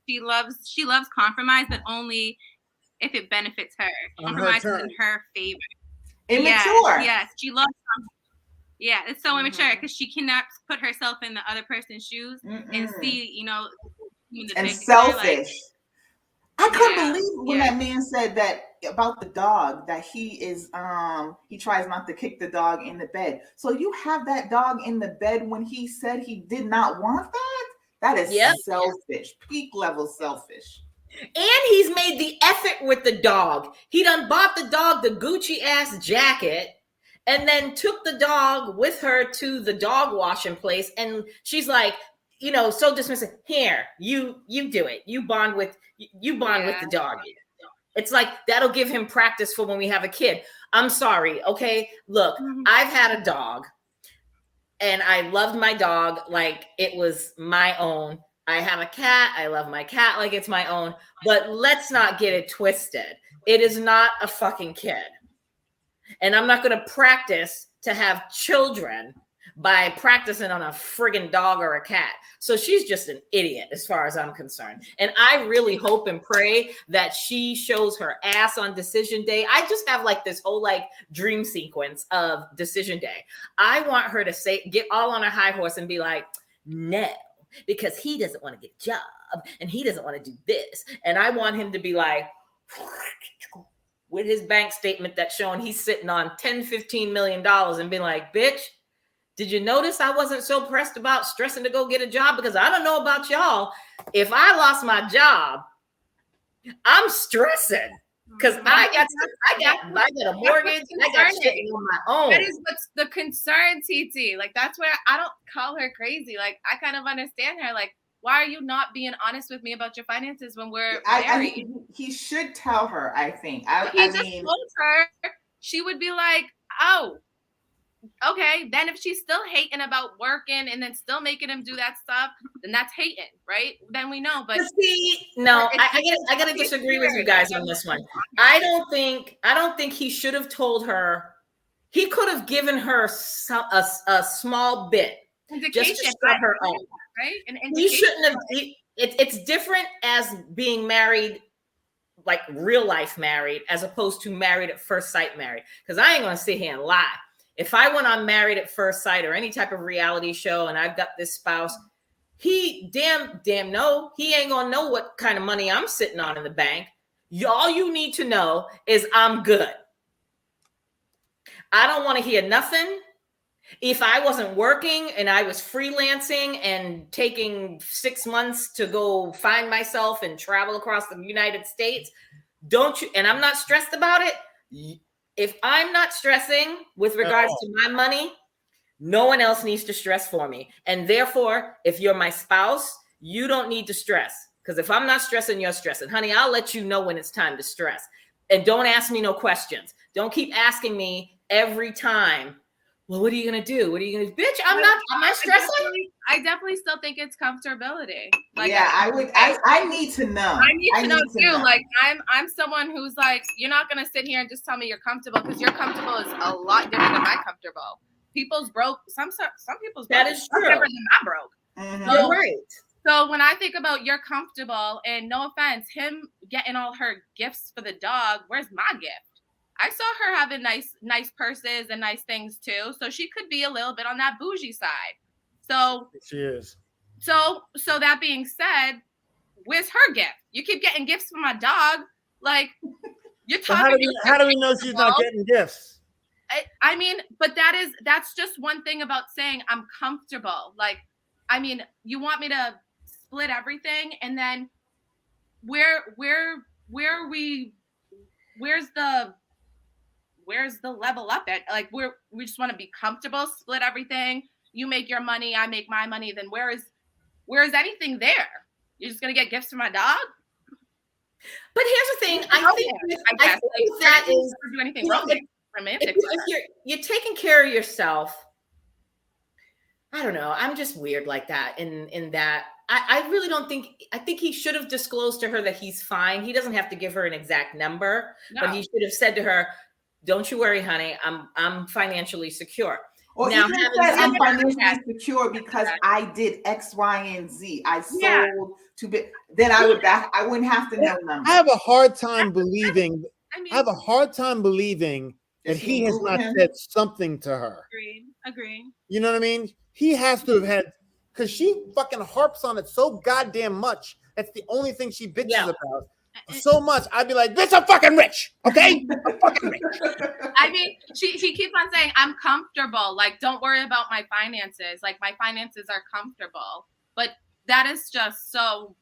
she loves compromise, but only if it benefits her. Compromise is in her favor. Immature. Yes, she loves. Yeah, it's so immature because she cannot put herself in the other person's shoes and see, and selfish. I couldn't believe when that man said that about the dog, that he tries not to kick the dog in the bed. So you have that dog in the bed when he said he did not want that? That is selfish, peak level selfish. And he's made the effort with the dog. He done bought the dog the Gucci ass jacket and then took the dog with her to the dog washing place. And she's like, so dismissive. Here, you do it. You bond with the dog. It's like that'll give him practice for when we have a kid. I'm sorry. Okay. Look, I've had a dog and I loved my dog like it was my own. I have a cat. I love my cat like it's my own, but let's not get it twisted. It is not a fucking kid. And I'm not going to practice to have children by practicing on a friggin' dog or a cat. So she's just an idiot as far as I'm concerned. And I really hope and pray that she shows her ass on decision day. I just have like this whole like dream sequence of decision day. I want her to say, get all on her high horse and be like, no, because he doesn't want to get a job and he doesn't want to do this. And I want him to be like, with his bank statement that's showing he's sitting on $10-15 million and be like, bitch, did you notice I wasn't so pressed about stressing to go get a job? Because I don't know about y'all. If I lost my job, I'm stressing because I got a mortgage. I got shit on my own. That is what's the concern, TT. Like, that's where I don't call her crazy. Like, I kind of understand her. Like, why are you not being honest with me about your finances when we're married? He should tell her, I think. He just told her, she would be like, oh, okay. Then if she's still hating about working and then still making him do that stuff, then that's hating, right? Then we know. But see, no, I gotta disagree with you guys on this one. I don't think he should have told her. He could have given her a small bit just to start her up. Right? He shouldn't have. It's different as being married, like real life married, as opposed to married at first sight married. Because I ain't gonna sit here and lie. If I went on Married at First Sight or any type of reality show and I've got this spouse, he damn no, he ain't gonna know what kind of money I'm sitting on in the bank. All you need to know is I'm good. I don't want to hear nothing. If I wasn't working and I was freelancing and taking 6 months to go find myself and travel across the United States, don't you? And I'm not stressed about it. If I'm not stressing with regards to my money, no one else needs to stress for me. And therefore, if you're my spouse, you don't need to stress. Because if I'm not stressing, you're stressing. Honey, I'll let you know when it's time to stress. And don't ask me no questions. Don't keep asking me every time, well, what are you going to do? What are you going to do? Bitch, am I stressing? I definitely still think it's comfortability. Like, yeah, I need to know. I need to know too. Like, I'm someone who's like, you're not going to sit here and just tell me you're comfortable, because your comfortable is a lot different than my comfortable. People's broke. Some people's broke. That is true. Different than I'm broke. Mm-hmm. You're right. So when I think about you're comfortable, and no offense, him getting all her gifts for the dog, where's my gift? I saw her having nice purses and nice things too. So she could be a little bit on that bougie side. So she is. So that being said, where's her gift? You keep getting gifts from my dog. Like, you're talking. So how do we know she's not getting gifts? I mean, but that's just one thing about saying I'm comfortable. Like, I mean, you want me to split everything, and then where's the level up at? Like, we just want to be comfortable, split everything. You make your money, I make my money. Then where is anything there? You're just gonna get gifts from my dog? But here's the thing. I think that is do anything wrong. Romantic. If you're taking care of yourself. I don't know. I'm just weird like that. In that, I really don't think. I think he should have disclosed to her that he's fine. He doesn't have to give her an exact number, but he should have said to her, "Don't you worry, honey. I'm financially secure." Or now, even said I'm financially secure because I did X, Y, and Z. I sold to be. Then I wouldn't have to know numbers. I have a hard time believing. I have a hard time believing that he has not said something to her. Agreed. You know what I mean? He has to have had, because she fucking harps on it so goddamn much. That's the only thing she bitches about. So much. I'd be like, bitch, I'm fucking rich. Okay? I'm fucking rich. I mean, she keeps on saying, I'm comfortable. Like, don't worry about my finances. Like, my finances are comfortable. But that is just so,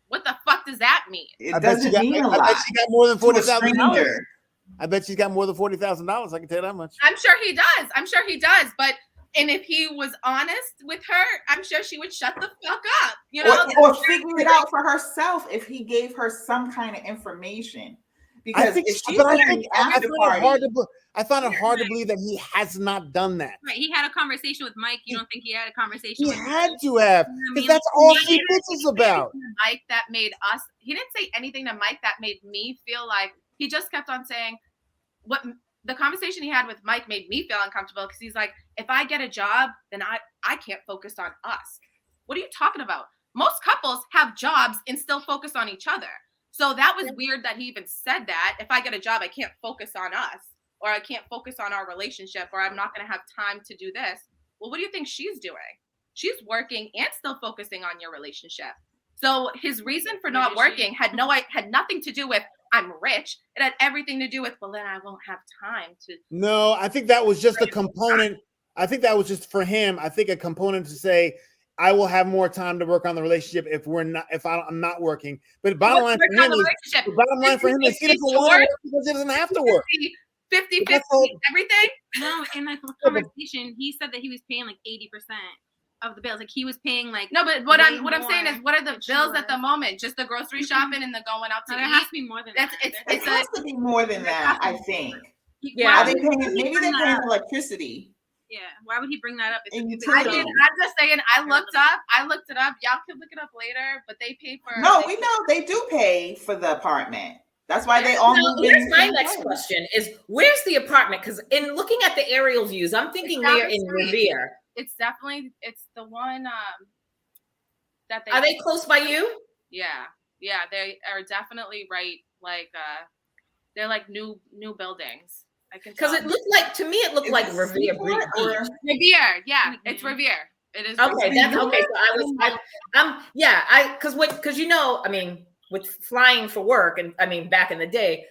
what the fuck does that mean? It doesn't mean a lot. I bet she got more than $40,000. I bet she's got more than $40,000. I can tell you that much. I'm sure he does. But, and if he was honest with her, I'm sure she would shut the fuck up. You know, or figure it out for herself if he gave her some kind of information. Because I find it hard to believe that he has not done that. Right. He had a conversation with Mike. You don't think he had a conversation with He had to have. Because that's all she bitches about. Mike that made us. He didn't say anything to Mike that made me feel like, he just kept on saying, the conversation he had with Mike made me feel uncomfortable because he's like, if I get a job, then I can't focus on us. What are you talking about? Most couples have jobs and still focus on each other. So that was weird that he even said that. If I get a job, I can't focus on us, or I can't focus on our relationship, or I'm not going to have time to do this. Well, what do you think she's doing? She's working and still focusing on your relationship. So his reason for not working had nothing to do with I'm rich. It had everything to do with, well, then I won't have time to. No, I think that was just a component. I think that was just for him. I think a component to say, I will have more time to work on the relationship if I'm not working. But the bottom line for him is he doesn't want to work because he doesn't have to work. 50, everything? No, in that conversation, he said that he was paying like 80% of the bills. Like he was paying like no, but what I'm saying is, what are the bills at the moment? Just the grocery shopping and the going out to eat. There has to be more than that. It has to be more than that, I think. Yeah, maybe they're paying electricity. Yeah, why would he bring that up? I'm just saying. I looked it up. Y'all can look it up later. But they pay for. No, we know they do pay for the apartment. That's why they all. Here's my next question: is where's the apartment? Because in looking at the aerial views, I'm thinking they're in Revere. It's the one that they. Are they close by you? Yeah, they are definitely right. Like they're like new buildings. Because it looked like Revere. Revere, yeah, it's Revere. It is. Okay, that's okay. So because I mean, with flying for work, and I mean, back in the day,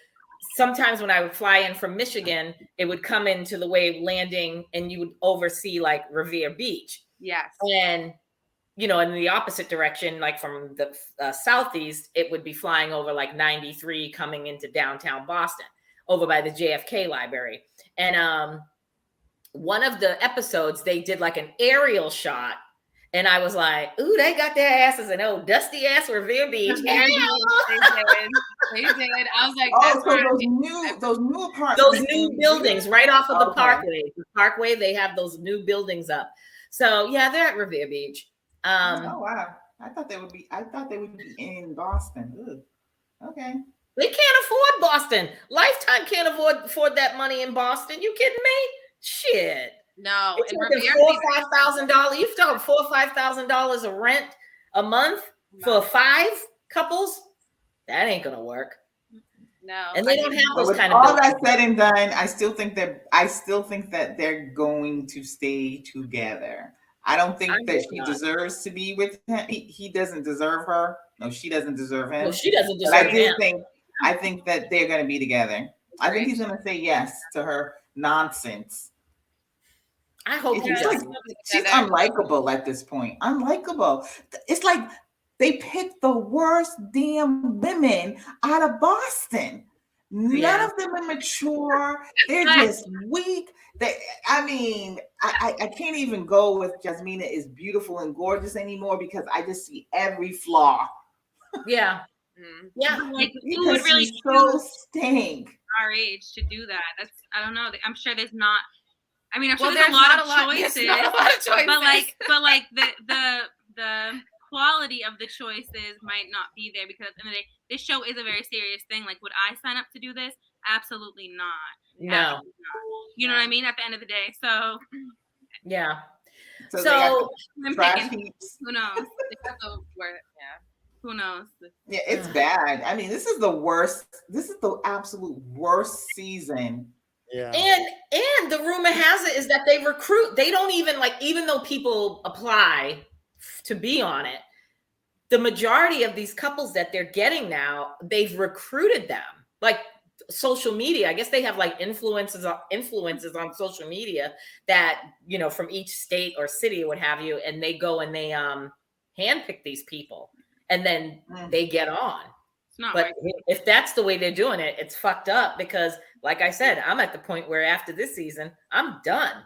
sometimes when I would fly in from Michigan, it would come into the wave landing, and you would oversee like Revere Beach. Yes, and in the opposite direction, like from the southeast, it would be flying over like 93 coming into downtown Boston, over by the JFK library. And one of the episodes, they did like an aerial shot. And I was like, ooh, they got their asses in dusty ass Revere Beach. They did. I was like, those new apartments. Those new buildings right off of the Parkway. The Parkway, they have those new buildings up. So yeah, they're at Revere Beach. Oh wow. I thought they would be in Boston. Ugh. Okay. They can't afford Boston. Lifetime can't afford that money in Boston. You kidding me? Shit. No. It's $4,000 or $5,000. You've done $4,000 or $5,000 of rent a month for 5 couples. That ain't gonna work. No. And they don't have those kind of. All that said and done, I still think that they're going to stay together. I don't think that she deserves to be with him. He doesn't deserve her. No, she doesn't deserve him. No, she doesn't deserve him. I think that they're going to be together. I think he's going to say yes to her nonsense. I hope he does. She's unlikable at this point. Unlikable. It's like they picked the worst damn women out of Boston. None of them are mature. They're just weak. I can't even go with Jasmina is beautiful and gorgeous anymore because I just see every flaw. Yeah. Yeah. Like who would really so stink our age to do that? I don't know. I'm sure there's not. I mean, I'm sure there's a lot of choices. But like the quality of the choices might not be there because at the end of the day, this show is a very serious thing. Like, would I sign up to do this? Absolutely not. No. Absolutely not. You know what I mean? At the end of the day. So yeah. So who knows? Who knows? Yeah, it's bad. I mean, this is the worst. This is the absolute worst season. Yeah. And the rumor has it is that they recruit. They don't even even though people apply to be on it, the majority of these couples that they're getting now, they've recruited them. Like social media, I guess they have like influencers on social media that, from each state or city or what have you, and they go and they handpick these people and then they get on. But if that's the way they're doing it, it's fucked up because, like I said, I'm at the point where after this season, I'm done.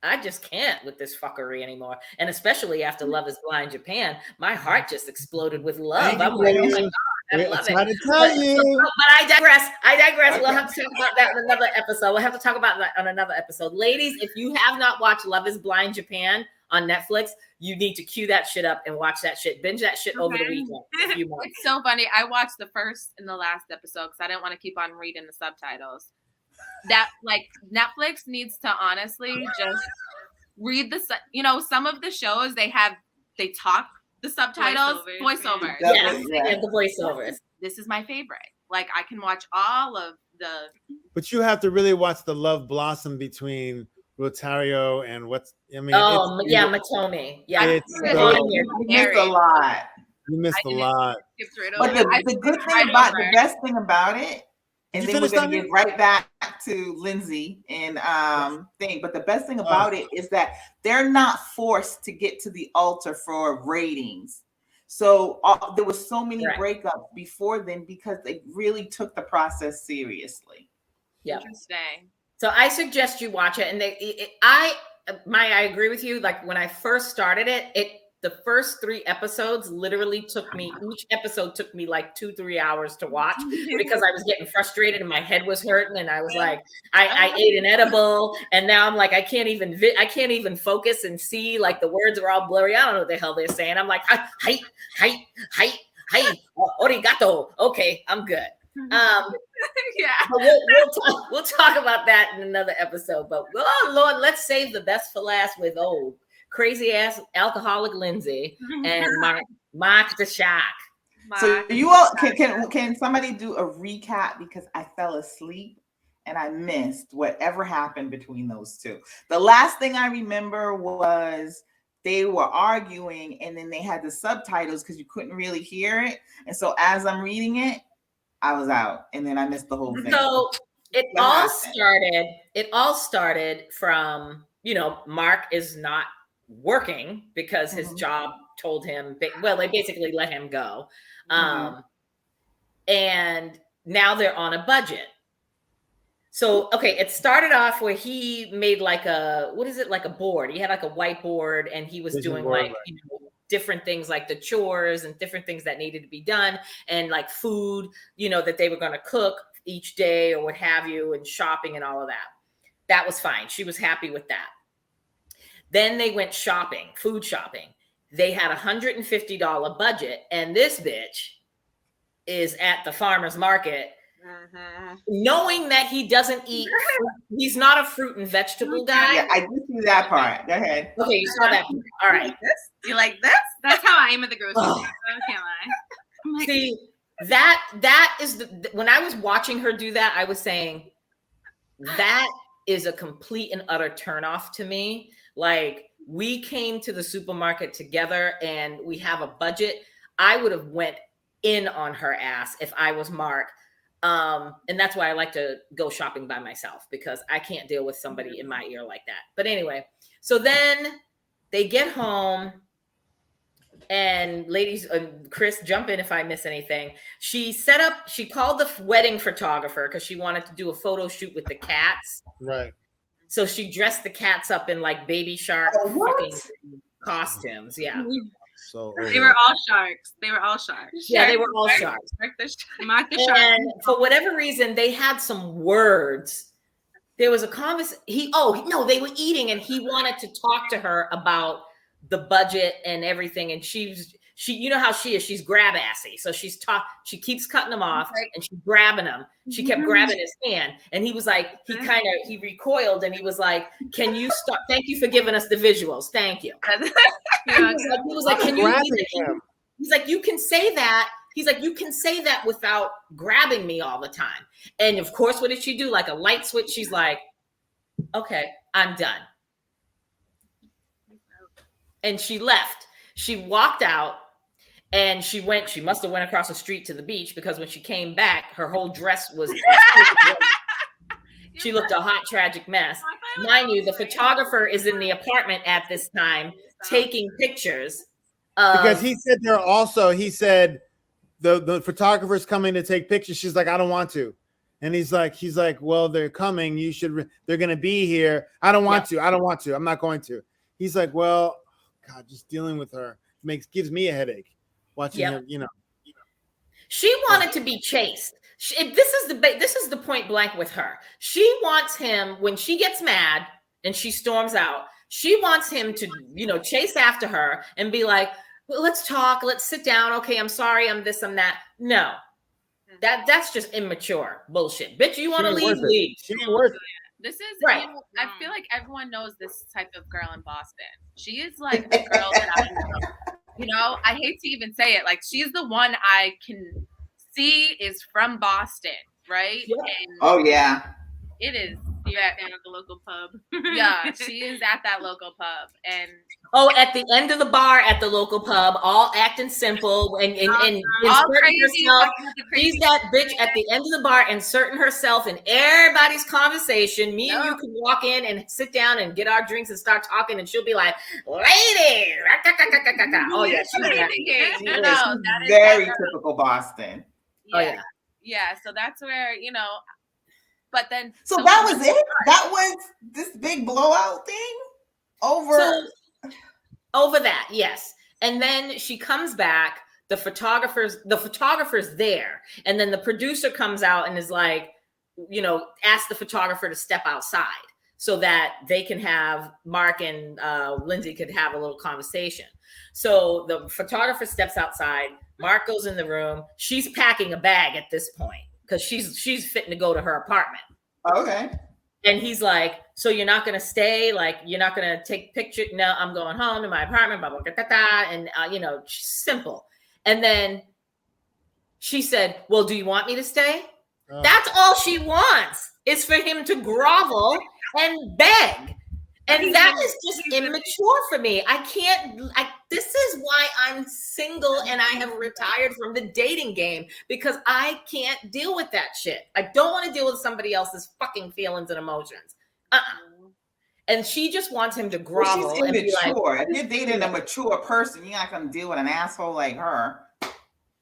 I just can't with this fuckery anymore. And especially after Love is Blind Japan, my heart just exploded with love. I'm like, oh my God, I love it. But I digress. We'll have to talk about that in another episode. We'll have to talk about that on another episode. Ladies, if you have not watched Love is Blind Japan on Netflix, you need to cue that shit up and watch that shit. Binge that shit over the weekend. It's so funny. I watched the first and the last episode because I didn't want to keep on reading the subtitles. that like Netflix needs to honestly just read some of the shows they talk the subtitles, voiceovers. Yes, they have the voiceovers. This is my favorite. Like I can watch all of the. But you have to really watch the love blossom between Rotario and Matomi. Yeah, it's you missed a lot. You missed a lot. But the best thing about it, and then we're going to get right back to Lindsay and thing. But the best thing about it is that they're not forced to get to the altar for ratings. So there was so many breakups before then because they really took the process seriously. Yeah. Interesting. So I suggest you watch it. And I agree with you. Like when I first started the first 3 episodes each episode took me like 2-3 hours to watch because I was getting frustrated and my head was hurting. And I was like, I ate an edible and now I'm like, I can't even focus and see, like the words are all blurry. I don't know what the hell they're saying. I'm like, hi, origato. Okay, I'm good. We'll talk about that in another episode, but oh Lord, let's save the best for last with crazy ass alcoholic Lindsay and Mark the Shark. So you all can somebody do a recap because I fell asleep and I missed whatever happened between those two. The last thing I remember was they were arguing and then they had the subtitles because you couldn't really hear it. And so as I'm reading it, I was out and then I missed the whole thing. So it all started from, Mark is not working because his job told him, they basically let him go. And now they're on a budget. So, it started off where he made like a board. He had like a whiteboard and he was doing different things like the chores and different things that needed to be done and like food, that they were going to cook each day or what have you, and shopping and all of that. That was fine. She was happy with that. Then they went food shopping. They had $150 budget, and this bitch is at the farmer's market, knowing that he doesn't eat fruit. He's not a fruit and vegetable guy. Yeah, I did see that part. Go ahead. Okay, you saw that. All right. You like this? That's how I am at the grocery store. I can't lie. I'm like, see, that is when I was watching her do that, I was saying that is a complete and utter turnoff to me. Like, we came to the supermarket together and we have a budget. I would have went in on her ass if I was Mark. And that's why I like to go shopping by myself because I can't deal with somebody in my ear like that. But anyway, so then they get home and ladies, Chris, jump in if I miss anything. She called the wedding photographer because she wanted to do a photo shoot with the cats. Right. So she dressed the cats up in like baby shark fucking costumes. Yeah. So they were all sharks. Yeah, they were all sharks. And for whatever reason, they had some words. There was a conversation. They were eating, and he wanted to talk to her about the budget and everything. And she, you know how she is. She's grab assy, so she keeps cutting him off, and she's grabbing him. She kept grabbing his hand, and he was like, he recoiled, and he was like, "Can you stop? Thank you for giving us the visuals. Thank you." He was like, "Can you?" He's like, "You can say that." He's like, "You can say that without grabbing me all the time." And of course, what did she do? Like a light switch. She's like, "Okay, I'm done." And she left. She walked out. And she must have went across the street to the beach because when she came back, her whole dress was, she looked a hot, tragic mess. Mind you, the photographer is in the apartment at this time taking pictures. Because he said the photographer's coming to take pictures. She's like, "I don't want to." And he's like, "Well, they're coming. They're going to be here. I don't want to. I'm not going to." He's like, "Well, God, just dealing with her gives me a headache. Watching her, She wanted to be chased. This is the point blank with her. She wants him when she gets mad and she storms out. She wants him to, chase after her and be like, "Well, let's talk. Let's sit down. Okay, I'm sorry. I'm this, I'm that." No. That's just immature bullshit. Bitch, you want to leave? Leave. She ain't worth it. This is right. You know, I feel like everyone knows this type of girl in Boston. She is like a girl that I know. You know, I hate to even say it. Like, she's the one I can see is from Boston, right? Yep. And oh yeah, it is. You're at the local pub. Yeah, she is at that local pub, and at the end of the bar at the local pub, all acting simple and all crazy. Herself. She's that bitch at the end of the bar, inserting herself in everybody's conversation. Me and you can walk in and sit down and get our drinks and start talking, and she'll be like, "Ladies, oh yeah, she's very typical Boston. Oh yeah, yeah. So that's where But then, so that was it. That was this big blowout thing over that, yes. And then she comes back. The photographer's there, and then the producer comes out and is like, ask the photographer to step outside so that they can have Mark and Lindsay could have a little conversation. So the photographer steps outside. Mark goes in the room. She's packing a bag at this point, because she's fitting to go to her apartment. Okay. And he's like, so you're not going to stay? Like, you're not going to take pictures? No, I'm going home to my apartment, blah, blah, blah, blah, blah. And, simple. And then she said, well, do you want me to stay? Oh. That's all she wants, is for him to grovel and beg. And that is just immature for me. This is why I'm single and I have retired from the dating game, because I can't deal with that shit. I don't want to deal with somebody else's fucking feelings and emotions. And she just wants him to grovel. She's immature. If you're dating a mature person, you're not going to deal with an asshole like her.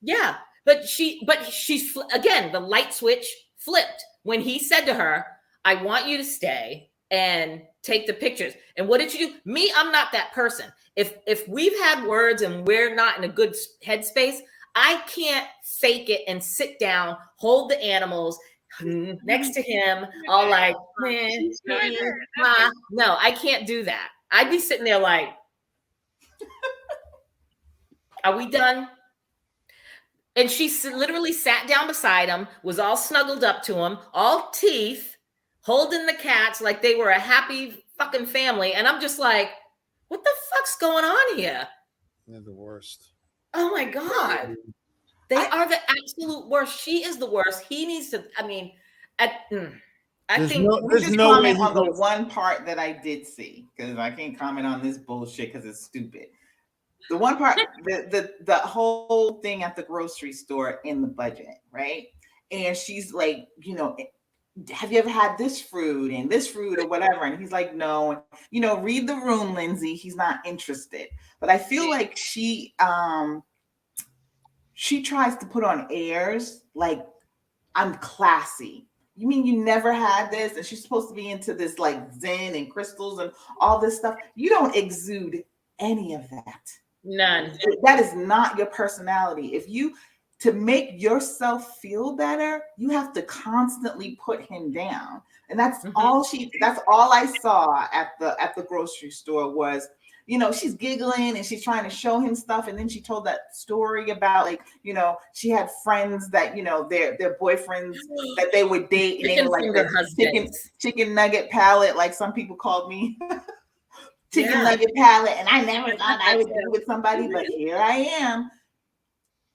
Yeah, but she's again, the light switch flipped when he said to her, I want you to stay and take the pictures. And what did you do? Me, I'm not that person. If we've had words and we're not in a good headspace, I can't fake it and sit down, hold the animals next to him, all like, no, I can't do that. I'd be sitting there like, are we done? And she literally sat down beside him, was all snuggled up to him, all teeth, holding the cats like they were a happy fucking family. And I'm just like, what the fuck's going on here? They're the worst. Oh my God. They are the absolute worst. She is the worst. He needs to, I think there's no way on the one part that I did see, because I can't comment on this bullshit because it's stupid. The one part, the whole thing at the grocery store in the budget, right? And she's like, have you ever had this fruit and this fruit or whatever? And he's like, no. Read the room, Lindsay. He's not interested. But I feel like she tries to put on airs like, I'm classy. You mean you never had this? And she's supposed to be into this like Zen and crystals and all this stuff. You don't exude any of that. None. That is not your personality. To make yourself feel better, you have to constantly put him down. And that's that's all I saw at the grocery store was, she's giggling and she's trying to show him stuff. And then she told that story about she had friends that, their boyfriends that they would date, and they were like chicken nugget palate, like some people called me. Chicken nugget palate, and I never thought I would be with somebody, but here I am.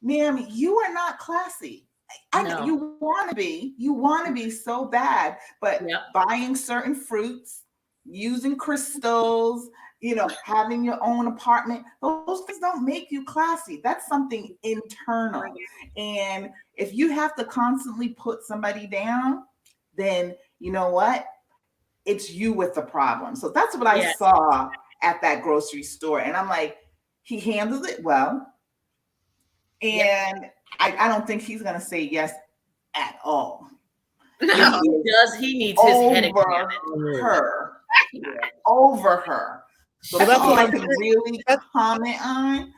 Ma'am, you are not classy. No. You want to be so bad, but buying certain fruits, using crystals, having your own apartment, those things don't make you classy. That's something internal. And if you have to constantly put somebody down, then you know what? It's you with the problem. So that's what I saw at that grocery store. And I'm like, he handled it well. And I don't think he's going to say yes at all. No. He needs his head over her. So that's what I can really comment on.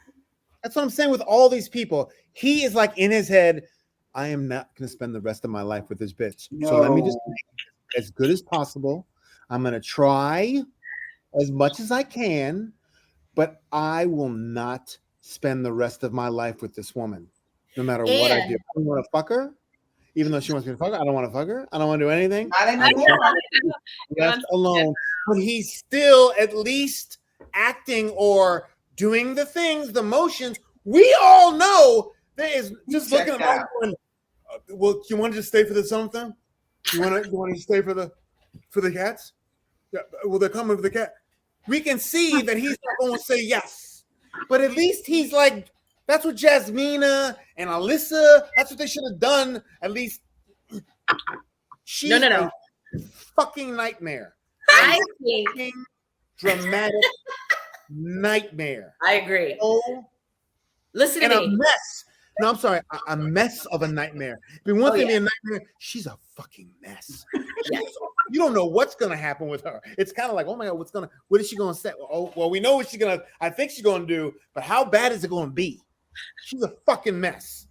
That's what I'm saying with all these people. He is like in his head, I am not going to spend the rest of my life with this bitch. No. So let me just make it as good as possible. I'm going to try as much as I can, but I will not spend the rest of my life with this woman, no matter what I do. I want to fuck her. even though she wants me to fuck her. I don't want to fuck her. I don't want to do anything. Not anymore. Left alone. But he's still at least acting or doing the things, the motions. We all know there is just looking at my going, well, you want to just stay for the something? You want to stay for the cats? Yeah, well, they're coming for the cat. We can see that he's not going to say yes, but at least he's like, that's what Jasmina and Alyssa, that's what they should have done. At least she's no. a fucking nightmare. I think dramatic nightmare. I agree. Oh, listen to me. A mess. No, I'm sorry, a mess of a nightmare. I mean, one thing be a nightmare, she's a fucking mess. Yes. You don't know what's gonna happen with her. It's kind of like, oh my God, what is she gonna say? Oh, well, we know what I think she's gonna do, but how bad is it gonna be? She's a fucking mess.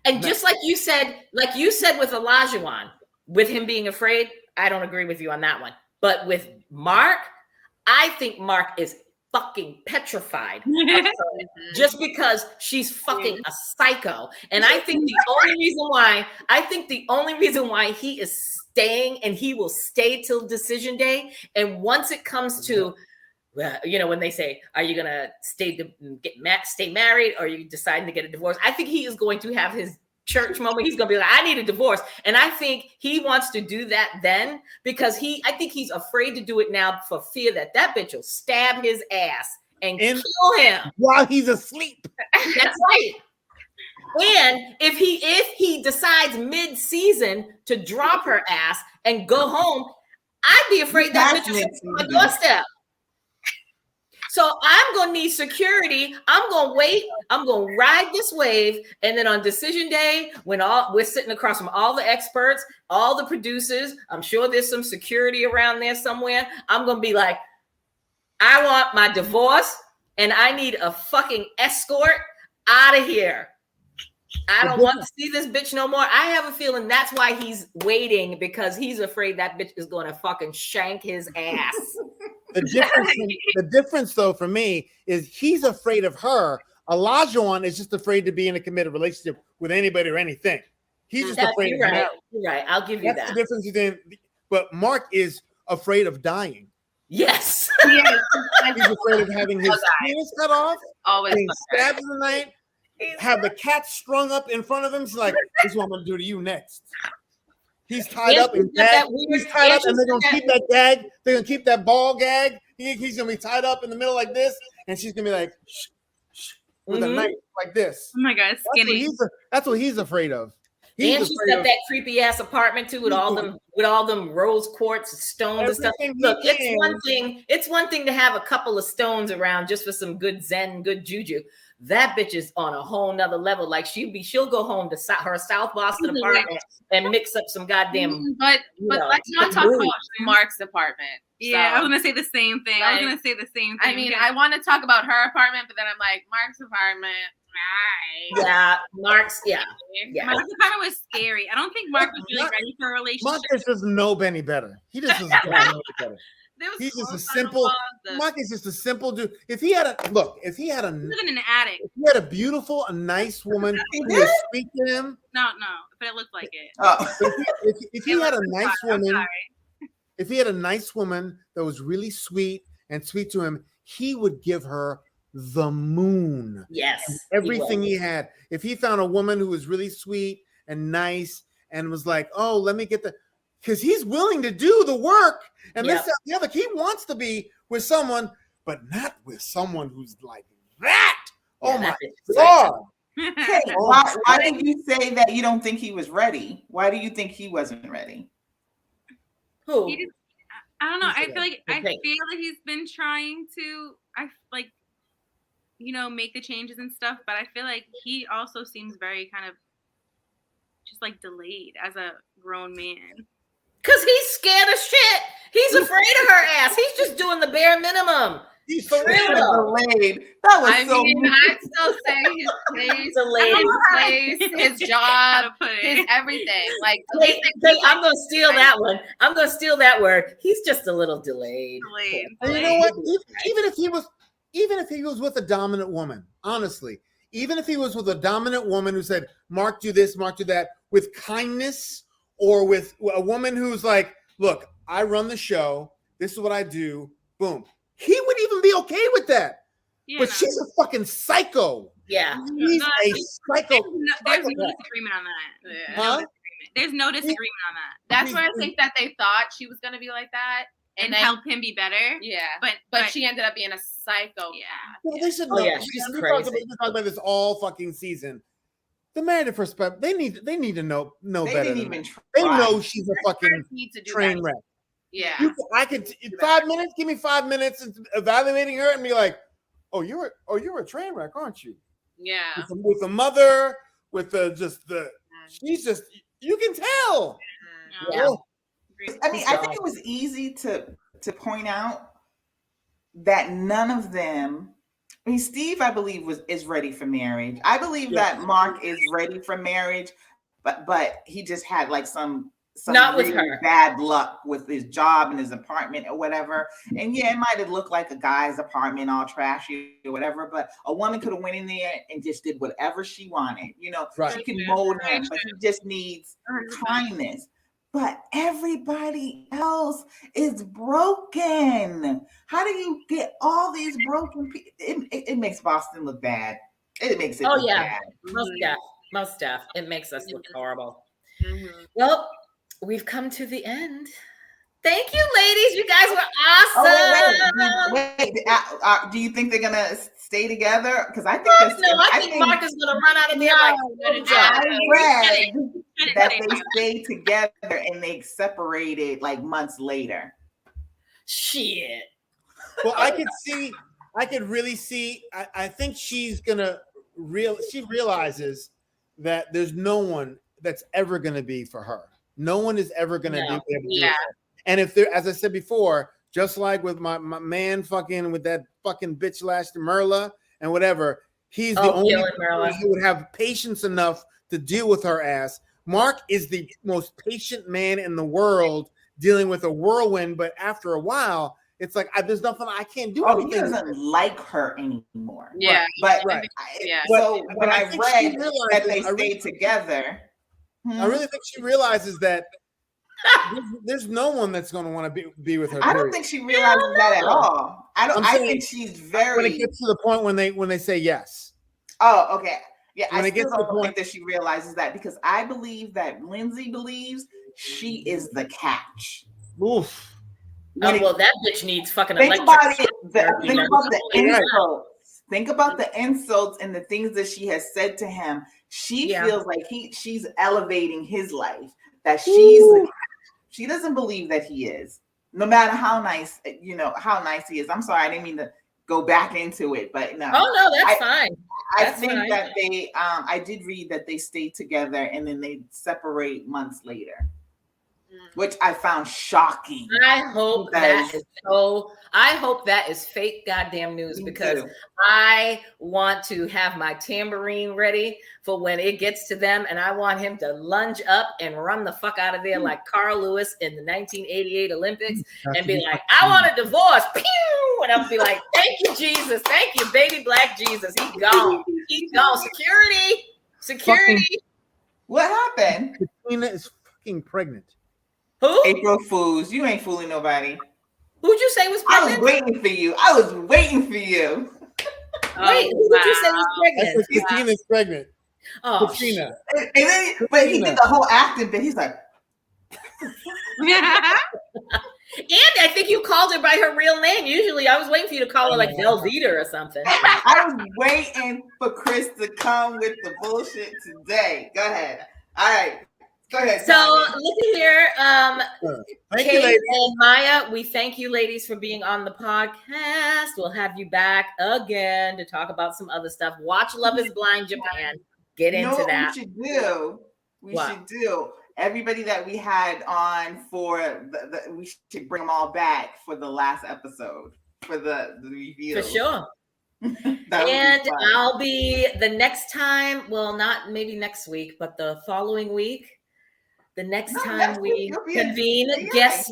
And just like you said with Olajuwon, with him being afraid, I don't agree with you on that one. But with Mark, I think Mark is fucking petrified just because she's fucking a psycho. And I think the only reason why he is staying, and he will stay till decision day, and once it comes to when they say, are you gonna stay married, or are you deciding to get a divorce? I think he is going to have his church moment. He's gonna be like, I need a divorce. And I think he wants to do that then, because I think he's afraid to do it now for fear that bitch will stab his ass and kill him while he's asleep. That's right. And if he decides mid-season to drop her ass and go home, I'd be afraid that bitch is on my doorstep. So I'm going to need security. I'm going to wait. I'm going to ride this wave. And then on decision day, when we're sitting across from all the experts, all the producers, I'm sure there's some security around there somewhere. I'm going to be like, I want my divorce and I need a fucking escort out of here. I don't want to see this bitch no more. I have a feeling that's why he's waiting, because he's afraid that bitch is going to fucking shank his ass. The difference, though, for me, is he's afraid of her. Olajuwon is just afraid to be in a committed relationship with anybody or anything. He's just afraid of marriage. You're right. I'll give you that. That's the difference between. But Mark is afraid of dying. Yes. He's afraid of having his penis cut off. Always being stabbed in the night. Have the cat strung up in front of him. She's like, this is what I'm going to do to you next. He's tied up and gagged. He's tied up, and they're going to keep that gag. They're going to keep that ball gag. He's going to be tied up in the middle like this, and she's going to be like, shh, shh, with a knife like this. Oh my God, skinny. That's what he's afraid of. And she's got that creepy ass apartment too, with all them rose quartz stones and stuff. Look, it's one thing to have a couple of stones around just for some good zen, good juju. That bitch is on a whole nother level. Like she'll go home to her South Boston apartment and mix up some goddamn. But let's not talk about Mark's apartment. Yeah, I was gonna say the same thing. I mean, I want to talk about her apartment, but then I'm like, Mark's apartment. Right. Yeah, Mark's. Yeah. Mark's apartment was scary. I don't think Mark was really ready for a relationship. Mark doesn't know any better. He just doesn't know any better. He's just a simple. Mark is just a simple dude. If he had living in an attic. If he had a beautiful, a nice woman who was sweet to him. No, but it looked like it. Oh. If he had a nice woman, if he had a nice woman that was really sweet and sweet to him, he would give her the moon. Yes, everything he had. If he found a woman who was really sweet and nice and was like, oh, let me get because he's willing to do the work and this, that, the other. He wants to be with someone, but not with someone who's like that. Oh my God. Hey, why did you say that you don't think he was ready? Why do you think he wasn't ready? Who? I don't know. I feel like he's been trying to make the changes and stuff, but I feel like he also seems very kind of just like delayed as a grown man. Because he's scared of shit. He's afraid of her ass. He's just doing the bare minimum. He's for real. Delayed. That was I'd still say his place, his job, his everything. Like, I'm gonna steal that one. I'm gonna steal that word. He's just a little delayed. And you know what? Even if he was with a dominant woman, honestly, even if he was with a dominant woman who said, Mark, do this, Mark, do that, with kindness, or with a woman who's like, look, I run the show. This is what I do. Boom. He would even be okay with that. Yeah, But she's a fucking psycho. Yeah. He's a psycho. There's no disagreement on that. Yeah. Huh? There's no disagreement on that. That's where I think that they thought she was gonna be like that And then help him be better. Yeah, But she ended up being a psycho. Yeah. Well, they should Oh, know. yeah, she's We crazy. talk about this all fucking season. The Married at First Sight, they need to know They better. didn't than even that. try. They know she's a fucking Need to do train that. wreck. Yeah. I could 5 minutes. Give me 5 minutes of evaluating her and be like, "Oh, you're a train wreck, aren't you?" Yeah. With the mother, with she's just, you can tell. Yeah. Oh, I mean, I think it was easy to point out that none of them. I mean, Steve, I believe, is ready for marriage. I believe that Mark is ready for marriage, but he just had like some Not with really her. bad luck with his job and his apartment or whatever. And yeah, it might have looked like a guy's apartment, all trashy or whatever, but a woman could have went in there and just did whatever she wanted. You know, Right. she can mold him, but he just needs kindness. But everybody else is broken. How do you get all these broken people? It makes Boston look bad. It makes it look bad. Most deaf. It makes us look horrible. Mhm. Well, we've come to the end. Thank you, ladies. You guys were awesome. Oh, wait. Do you think they're gonna stay together? Because I think I think Mark is gonna run out of there like I read that they stayed together and they separated like months later. shit. well, I could really see. I think she's gonna she realizes that there's no one that's ever gonna be for her. No one is ever gonna be able to do it. And if there, as I said before, just like with my man fucking with that fucking bitch last Merla and whatever, he's the only one who would have patience enough to deal with her ass. Mark is the most patient man in the world dealing with a whirlwind, but after a while, it's like there's nothing I can't do. Oh, he doesn't like her anymore. Yeah, but Yeah. So when I think read she realizes- that they stayed together, I really think she realizes that there's no one that's going to want to be with her. I don't think she realizes that at all. I think she's very. When it gets to the point when they say yes. Oh, okay. Yeah, When I it gets still to the don't point think that she realizes that, because I believe that Lindsay believes she is the catch. Oof. Well, that bitch needs fucking Think electric. about it. Think about the insults. Think about the insults and the things that she has said to him. She feels like she's elevating his life. That she doesn't believe that he is. No matter how nice, how nice he is. I'm sorry, I didn't mean to go back into it, but no. Oh no, that's fine. I think that they I did read that they stayed together and then they separate months later, which I found shocking. I hope that is fake goddamn news, because I want to have my tambourine ready for when it gets to them, and I want him to lunge up and run the fuck out of there like Carl Lewis in the 1988 Olympics and be like, I want a divorce. Pew! And I'll be like, thank you, Jesus. Thank you, baby black Jesus. He's gone. He's gone. Security. What happened? Katrina is fucking pregnant. Who? April Fools. You ain't fooling nobody. Who'd you say was pregnant? I was waiting for you. Wait, who did you say was pregnant? I said Katrina's pregnant. Oh, Katrina. But he did the whole acting bit. He's like, and I think you called her by her real name. Usually I was waiting for you to call her like Velveeta or something. I was waiting for Chris to come with the bullshit today. Go ahead. All right. Go ahead. So look here. Thank Kate you, ladies. and Maya, we thank you ladies for being on the podcast. We'll have you back again to talk about some other stuff. Watch Love is Blind Japan. Get into that. We should do. Everybody that we had on for we should bring them all back for the last episode for the review. For sure. And I'll be the next time, well, not maybe next week, but the following week. The next time we convene, guess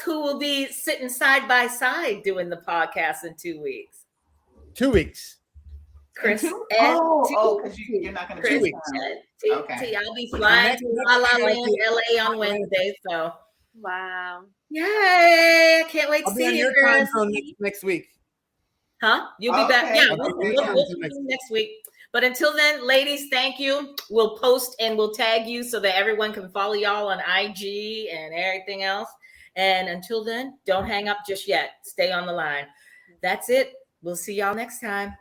who will be sitting side by side doing the podcast in 2 weeks? 2 weeks. Chris. Because you're not going to 2 be weeks. Okay. I'll be flying to La La Land, LA on Wednesday. So Wow. yay! I can't wait to I'll be on see your you, time girls. zone next week. Huh? You'll be back. Okay. Yeah, I'll we'll be on your time next week. But until then, ladies, thank you. We'll post and we'll tag you so that everyone can follow y'all on IG and everything else. And until then, don't hang up just yet. Stay on the line. That's it. We'll see y'all next time.